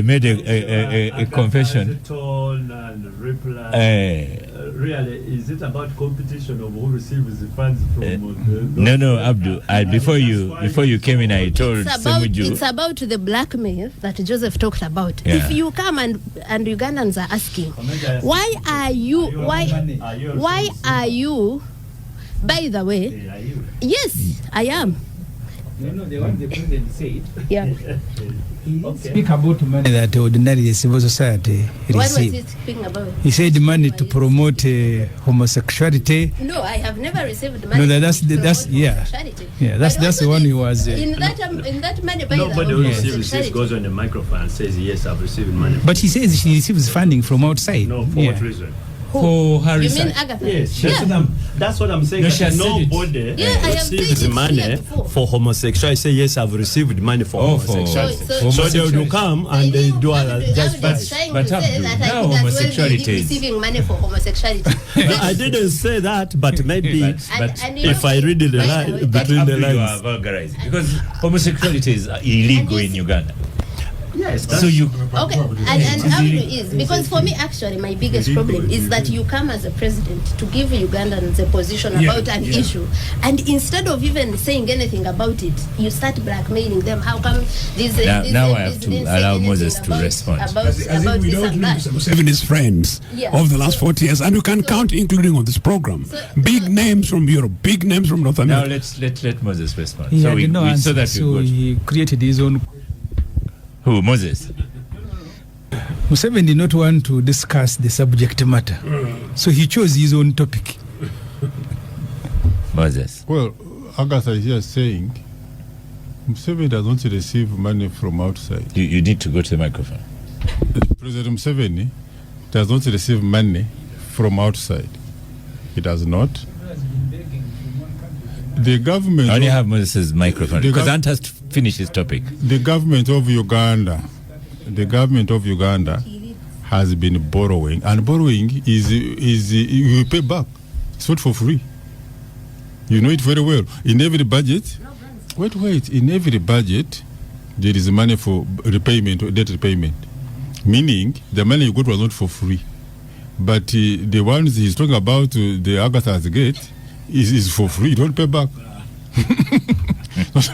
made a confession. Tone and reply. Really, is it about competition of who receives the funds from? No, Abdul. Before you came in, I told Semujju. It's about the blackmail that Joseph talked about. Yeah. If you come and Ugandans are asking, why are you? By the way, yes, I am. No, the one the president said. Yeah. Speak about money that ordinarily civil society What was receive. he speaking about? He said money to promote homosexuality. No, I have never received money. No, that's to promote yeah. homosexuality. Yeah, But that's the also one he was. in that money by Nobody the who Yes. receives this goes on the microphone and says, yes, I've received money. But he says she receives funding from outside. No, for Yeah. what reason? For her You research. mean Agatha? Yes, Yeah. that's what I'm saying. No, that she has said it. nobody Yeah, I have receives said it money here before. for homosexuality. Say, yes, I've received money for Oh, for homosexuality. So So they will come and they do just but that. trying But to say Abdul, that now I could as well homosexuality be is- receiving money for homosexuality. No, I didn't say that, but maybe But And you if know, I read the by line the way, between the Abdul, you are lines. vulgarizing because homosexuality is illegal in Uganda. Yes, So you Okay, and how it is, because for me actually my biggest problem is that you come as a president to give Ugandans a position about an issue, and instead of even saying anything about it, you start blackmailing them. How come this Now I have to allow Moses to respond. about As if about we this don't and know that? Museveni's friends Yeah. of the last 40 years, and you can count, including on this program, big names from Europe, big names from North now America. let Moses respond. He so had we, no we answer, so that so we go. he created his own. Who Moses? Museveni did not want to discuss the subject matter, so he chose his own topic. Moses. Well, Agatha is here saying Museveni does not receive money from outside. You need to go to the microphone. President Museveni does not receive money from outside. He does not. The government. I only have Moses' microphone The because gov- Ant has to finish his topic. The government of Uganda has been borrowing, and borrowing is you pay back. It's not for free. You know it very well. In every budget, wait. In every budget, there is money for repayment or debt repayment, meaning the money you got was not for free, but the ones he's talking about, the Agatha's get, is for free. Don't pay back.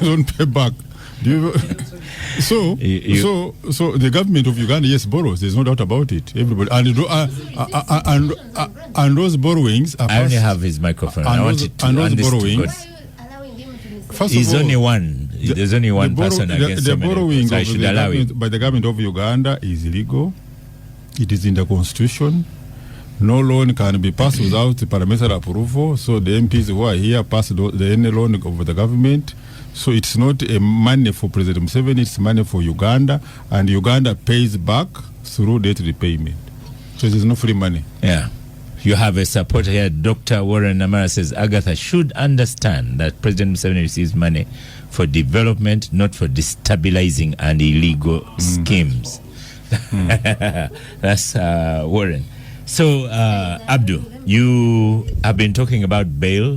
Don't pay back. So the government of Uganda, yes, borrows. There's no doubt about it. Everybody and those borrowings are. I only have his microphone. I wanted to and those this to borrowings. go. Allowing him to listen. First He's of all, only one. There's only one person against the so many borrowing people, so I of should the allow government, it. by the government of Uganda is illegal. It is in the constitution. No loan can be passed without parliamentary approval. So the MPs who are here pass any loan of the government. So it's not a money for President Museveni, it's money for Uganda, and Uganda pays back through debt repayment. So there's no free money. Yeah. You have a supporter here, Dr. Warren Namara says Agatha should understand that President Museveni receives money for development, not for destabilizing and illegal schemes. That's Warren. So, Abdul, you have been talking about bail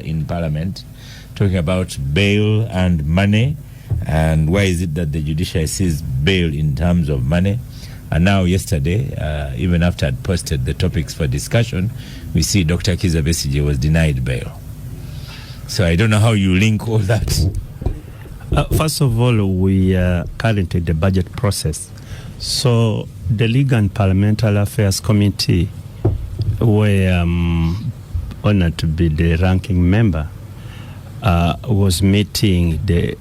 in Parliament, talking about bail and money, and why is it that the judiciary sees bail in terms of money? And now yesterday, even after I'd posted the topics for discussion, we see Dr. Kizza Besigye was denied bail. So I don't know how you link all that. First of all, we are currently in the budget process. So the Legal and Parliamentary Affairs Committee, where I'm honored to be the ranking member, was meeting the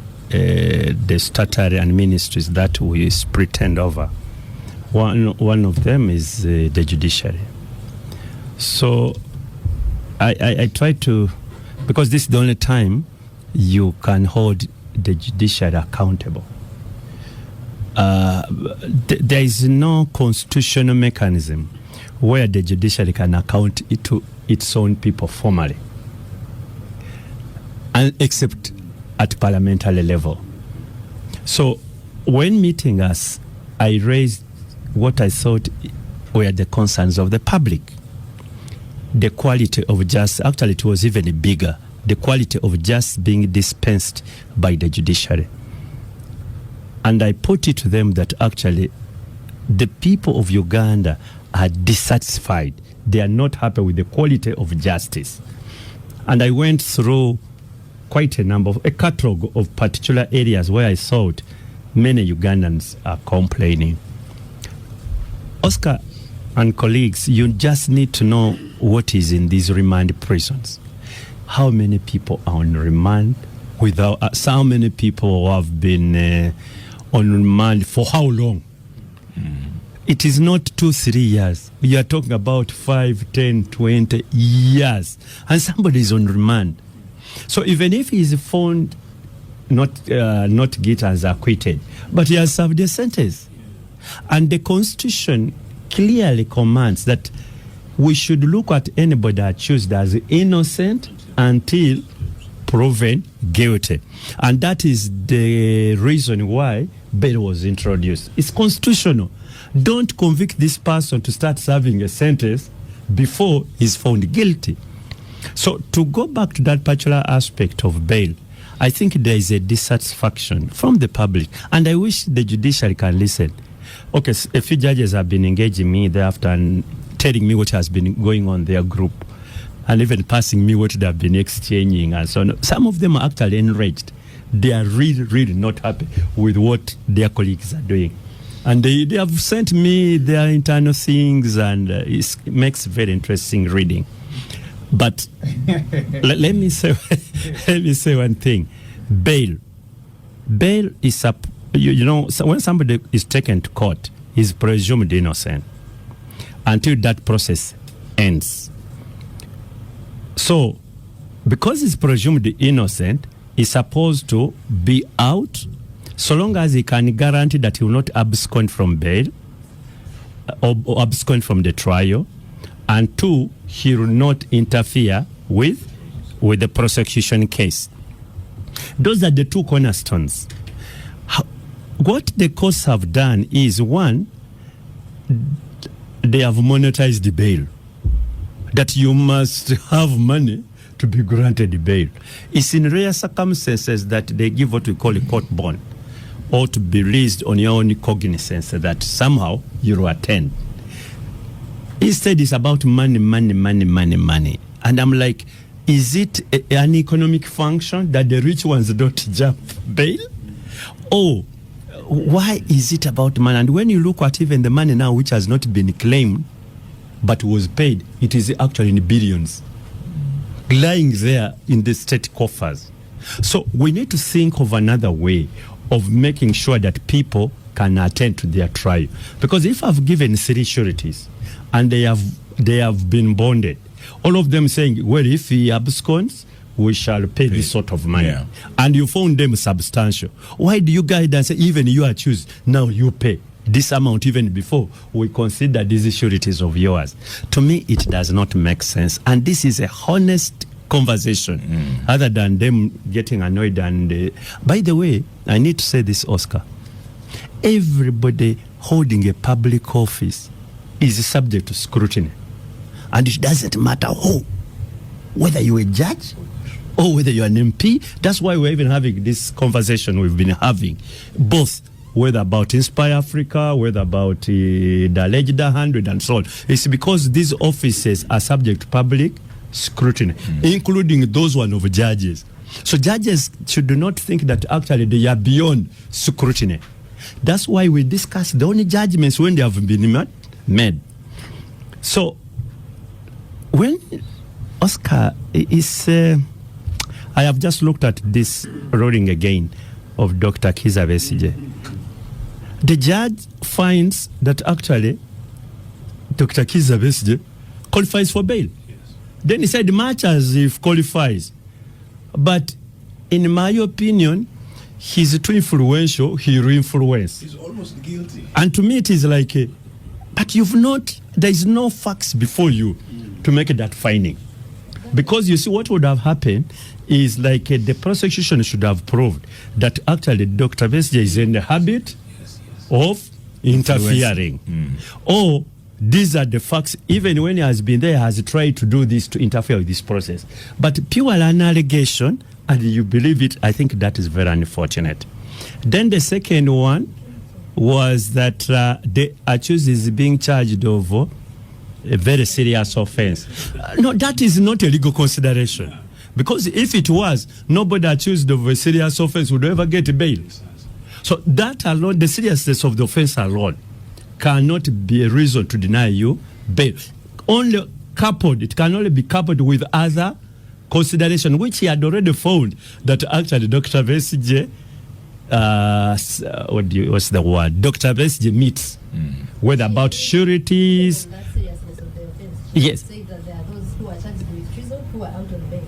statutory and ministries that we pretend over. One of them is the Judiciary. So I try to, because this is the only time you can hold the Judiciary accountable. There is no constitutional mechanism where the Judiciary can account it to its own people formally, and except at parliamentary level. So when meeting us, I raised what I thought were the concerns of the public. The quality of justice, actually it was even bigger, the quality of justice being dispensed by the judiciary. And I put it to them that actually the people of Uganda are dissatisfied. They are not happy with the quality of justice. And I went through quite a catalog of particular areas where I thought many Ugandans are complaining. Oscar and colleagues, you just need to know what is in these remand prisons. How many people are on remand? without so many people who have been on remand for how long? It is not 2-3 years. We are talking about 5, 10, 20 years. And somebody is on remand. So even if he is found not guilty as acquitted, but he has served a sentence. And the Constitution clearly commands that we should look at anybody accused as innocent until proven guilty. And that is the reason why bail was introduced. It's constitutional. Don't convict this person to start serving a sentence before he's found guilty. So to go back to that particular aspect of bail, I think there is a dissatisfaction from the public, and I wish the judiciary can listen. Okay, a few judges have been engaging me thereafter and telling me what has been going on their group, and even passing me what they have been exchanging and so on. Some of them are actually enraged. They are really, really not happy with what their colleagues are doing. And they have sent me their internal things, and it makes very interesting reading. But let me say one thing. Bail is up. So when somebody is taken to court, he's presumed innocent until that process ends. So, because he's presumed innocent, he's supposed to be out so long as he can guarantee that he will not abscond from bail or abscond from the trial, and 2, he will not interfere with the prosecution case. Those are the 2 cornerstones. What the courts have done is, 1, they have monetized the bail, that you must have money to be granted bail. It's in rare circumstances that they give what we call a court bond, or to be released on your own cognizance that somehow you attend. Instead, it's about money. And I'm like, is it an economic function that the rich ones don't jump bail? Or why is it about money? And when you look at even the money now, which has not been claimed but was paid, it is actually in billions lying there in the state coffers. So we need to think of another way of making sure that people can attend to their trial. Because if I've given 3 sureties and they have been bonded, all of them saying, well, if he absconds, we shall pay this sort of money. Yeah. And you found them substantial. Why do you guide and say, even you are choose, now you pay this amount even before we consider these sureties of yours? To me, it does not make sense. And this is a honest conversation, other than them getting annoyed. And by the way, I need to say this, Oscar. Everybody holding a public office is subject to scrutiny. And it doesn't matter who, whether you're a judge or whether you're an MP. That's why we're even having this conversation we've been having, both whether about Inspire Africa, whether about the alleged 100 and so on. It's because these offices are subject to public scrutiny, including those one of judges. So judges should not think that actually they are beyond scrutiny. That's why we discuss the only judgments when they have been made. So when Oscar is, I have just looked at this ruling again of Dr. Kizza Besigye. The judge finds that actually Dr. Kizza Besigye qualifies for bail. Yes. Then he said, much as if qualifies. But in my opinion, he's too influential, he re-influenced. He's almost guilty. And to me it is like, but you've not, there is no facts before you to make that finding. Because you see, what would have happened is like the prosecution should have proved that actually Dr. Besigye is in the habit of interfering. Or these are the facts, even when he has been there, has tried to do this to interfere with this process. But pure an allegation, and you believe it, I think that is very unfortunate. Then the second one was that the accused is being charged of a very serious offense. No, that is not a legal consideration. Because if it was, nobody accused of a serious offense would ever get bail. So that alone, the seriousness of the offense alone, cannot be a reason to deny you bail. Only coupled, it can only be coupled with other consideration, which he had already found that actually Dr. Besigye, what's the word? Dr. Besigye meets, whether about sureties. Yes. Say that there are those who are charged with treason who are out on bail.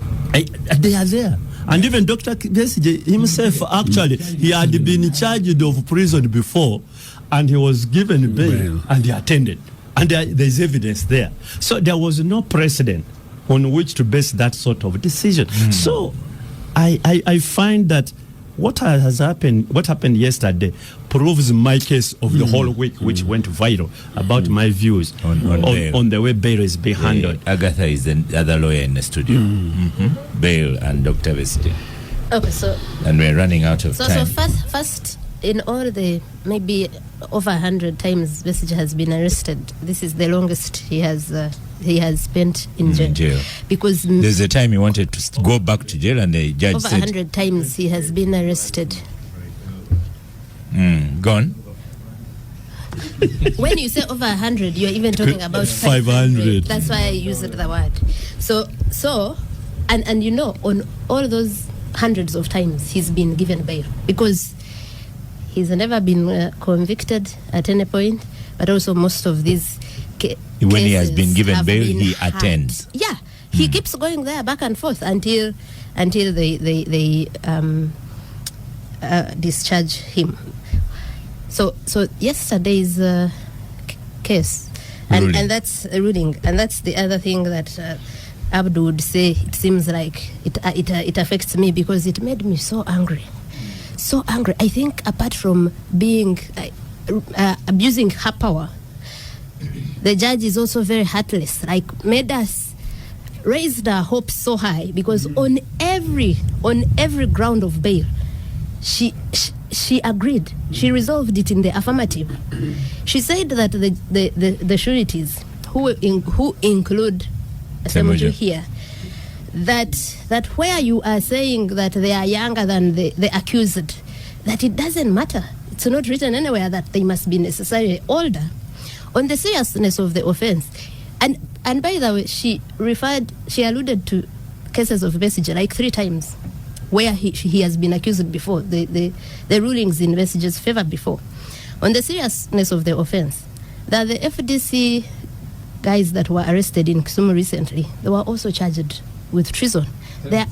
They are there. And even Dr. Besigye himself, actually, he had been charged of prison before, and he was given bail, and he attended. And there's evidence there. So there was no precedent on which to base that sort of decision. So I find that what happened yesterday proves my case of the whole week, which went viral, about my views on the way bail is being handled. Agatha is the other lawyer in the studio. Bail and Dr. Besigye. Okay, so... And we're running out of time. So first, in all the maybe over 100 times Besigye has been arrested, this is the longest he has spent in jail. Because there's a time he wanted to go back to jail, and the judge over said 100 times he has been arrested. Gone. When you say over 100, you're even talking about 500. That's why I used the word. So, and you know, on all those hundreds of times he's been given bail, because he's never been convicted at any point, but also most of these when he has been given bail, he attends. Yeah, he keeps going there back and forth until they discharge him. So yesterday's case, and that's a ruling, and that's the other thing that Abdu would say. It seems like it affects me, because it made me so angry. So angry. I think apart from being abusing her power, the judge is also very heartless. Like, made us raised our hopes so high, because on every ground of bail, she agreed. She resolved it in the affirmative. She said that the sureties who include Semujju here, that where you are saying that they are younger than the accused, that it doesn't matter. It's not written anywhere that they must be necessarily older. On the seriousness of the offense, and by the way, she alluded to cases of Besigye like 3 times, where he has been accused before, the rulings in Besigye's favor before. On the seriousness of the offense, that the FDC guys that were arrested in Kisumu recently, they were also charged with treason. They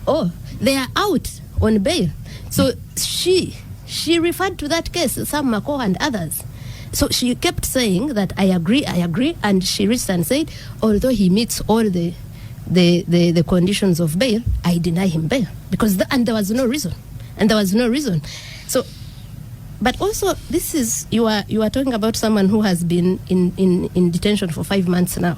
are out on bail. So she referred to that case, Sam Mako and others. So she kept saying that I agree, and she reached and said, although he meets all the conditions of bail, I deny him bail, because and there was no reason. So, but also, this is you are talking about someone who has been in detention for 5 months now.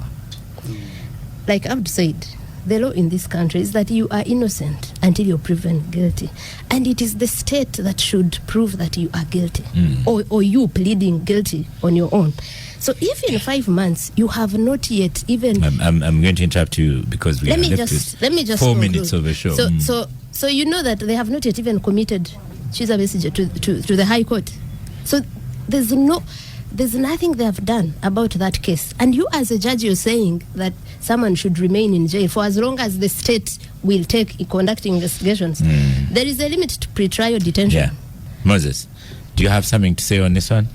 Like Abd said, the law in this country is that you are innocent until you're proven guilty, and it is the state that should prove that you are guilty, or you pleading guilty on your own. So if in 5 months you have not yet even... I'm going to interrupt you, because we let me just 4 conclude. minutes of the show. So you know that they have not yet even committed Chiza Besigye to the High Court. So there's nothing they have done about that case. And you as a judge, you're saying that someone should remain in jail for as long as the state will take conducting investigations. There is a limit to pre-trial detention. Yeah. Moses, do you have something to say on this one?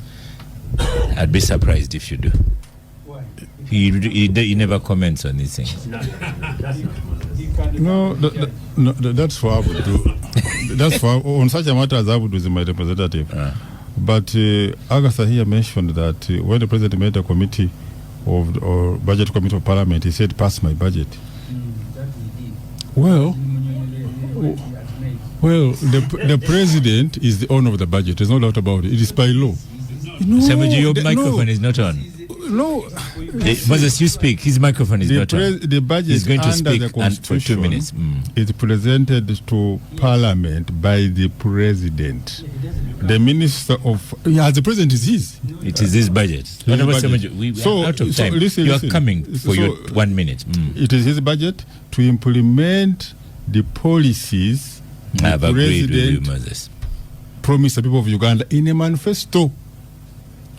I'd be surprised if you do. He never comments on these things. No, that's for Abu. That's for on such a matter as Abu is my representative. But Agatha here mentioned that when the president made a committee or budget committee of parliament, he said, "Pass my budget." Well, the president is the owner of the budget. There's no doubt about it. It is by law. No, Semujju, your microphone is not on. No. Moses, you speak. His microphone is not on. The budget is going to under speak the Constitution for 2 minutes. is presented to Parliament by the President. The Minister of... Yeah, the President is his. It is his budget. We are out of time. Listen, you are coming for your 1 minute. It is his budget to implement the policies I have agreed with you, President Moses. promised the people of Uganda in a manifesto.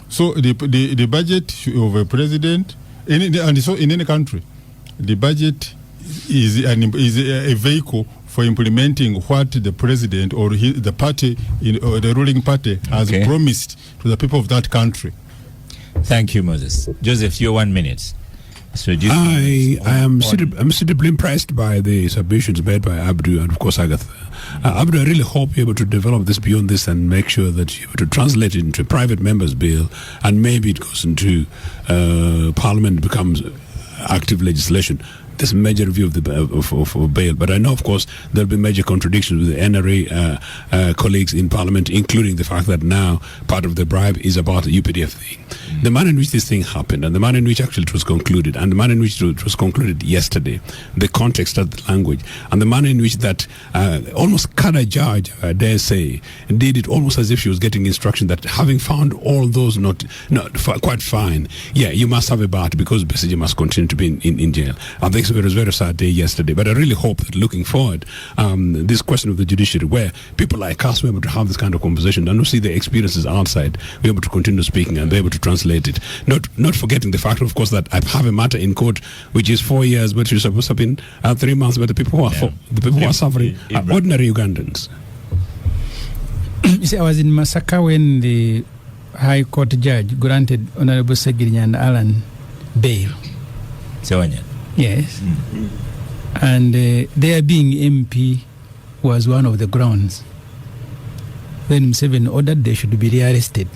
So the budget of a president, and so in any country, the budget is a vehicle for implementing what the president or the party, or the ruling party has promised to the people of that country. Thank you, Moses. Joseph, your 1 minute. So I'm suitably impressed by the submissions made by Abdu and of course Agatha. Abdu, I really hope you're able to develop this beyond this and make sure that you're able to translate it into a private member's bill, and maybe it goes into Parliament, becomes active legislation. This major review of the bail, but I know, of course, there'll be major contradictions with the NRA colleagues in Parliament, including the fact that now part of the bribe is about the UPDF thing. The manner in which this thing happened, and the manner in which actually it was concluded, and the manner in which it was concluded yesterday, the context of the language, and the manner in which that almost Kada judge, I dare say, did it almost as if she was getting instruction that having found all those not quite fine, you must have a bat because basically you must continue to be in jail. I think it was a very sad day yesterday, but I really hope that looking forward, this question of the judiciary, where people like us were able to have this kind of conversation and see the experiences outside, we're able to continue speaking and be able to translate it. Not forgetting the fact, of course, that I have a matter in court which is 4 years, but it's supposed to have been 3 months. But the people who are suffering are ordinary Ugandans. You see, I was in Masaka when the High Court judge granted Honorable Segirinya and Alan bail. Yes. Mm-hmm. And their being MP was one of the grounds. Then Museveni ordered they should be rearrested,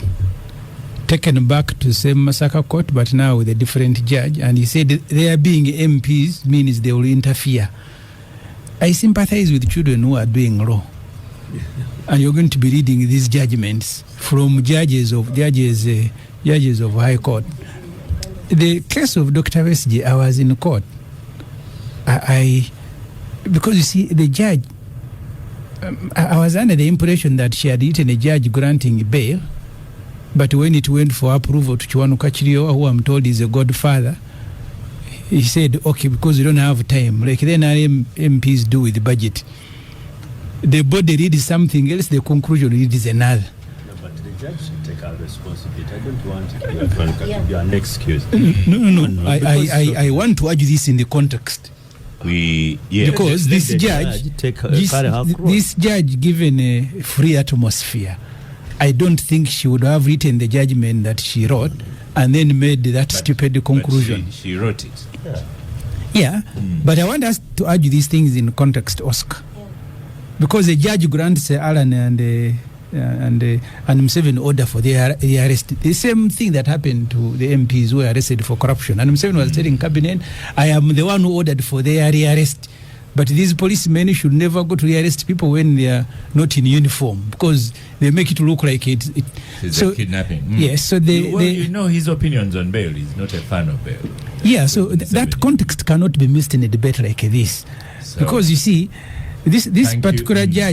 taken back to same Masaka court, but now with a different judge. And he said their being MPs means they will interfere. I sympathize with children who are doing law. And you're going to be reading these judgments from judges of High Court. The case of Dr. Westje, I was in court. Because you see, the judge, I was under the impression that she had written a judge granting bail, but when it went for approval to Chiwanu Kachiriowa, who I'm told is a godfather, he said, okay, because we don't have time, like the NRM MPs do with the budget. The body reads something else, the conclusion reads another. Judge should take our responsibility. I don't want it to be an excuse. No. I want to argue this in the context. Because this judge, given a free atmosphere, I don't think she would have written the judgment that she wrote and then made that stupid conclusion. But she wrote it. Yeah. But I want us to argue these things in context, Oscar. Because the judge grants Alan and Museveni order for their arrest. The same thing that happened to the MPs who were arrested for corruption. And Museveni was telling cabinet, I am the one who ordered for their rearrest. But these policemen should never go to rearrest people when they are not in uniform, because they make it look like it's a kidnapping. Yes, so you know his opinions on bail. He's not a fan of bail. Yeah, so that context cannot be missed in a debate like this. So, because you see, this particular judge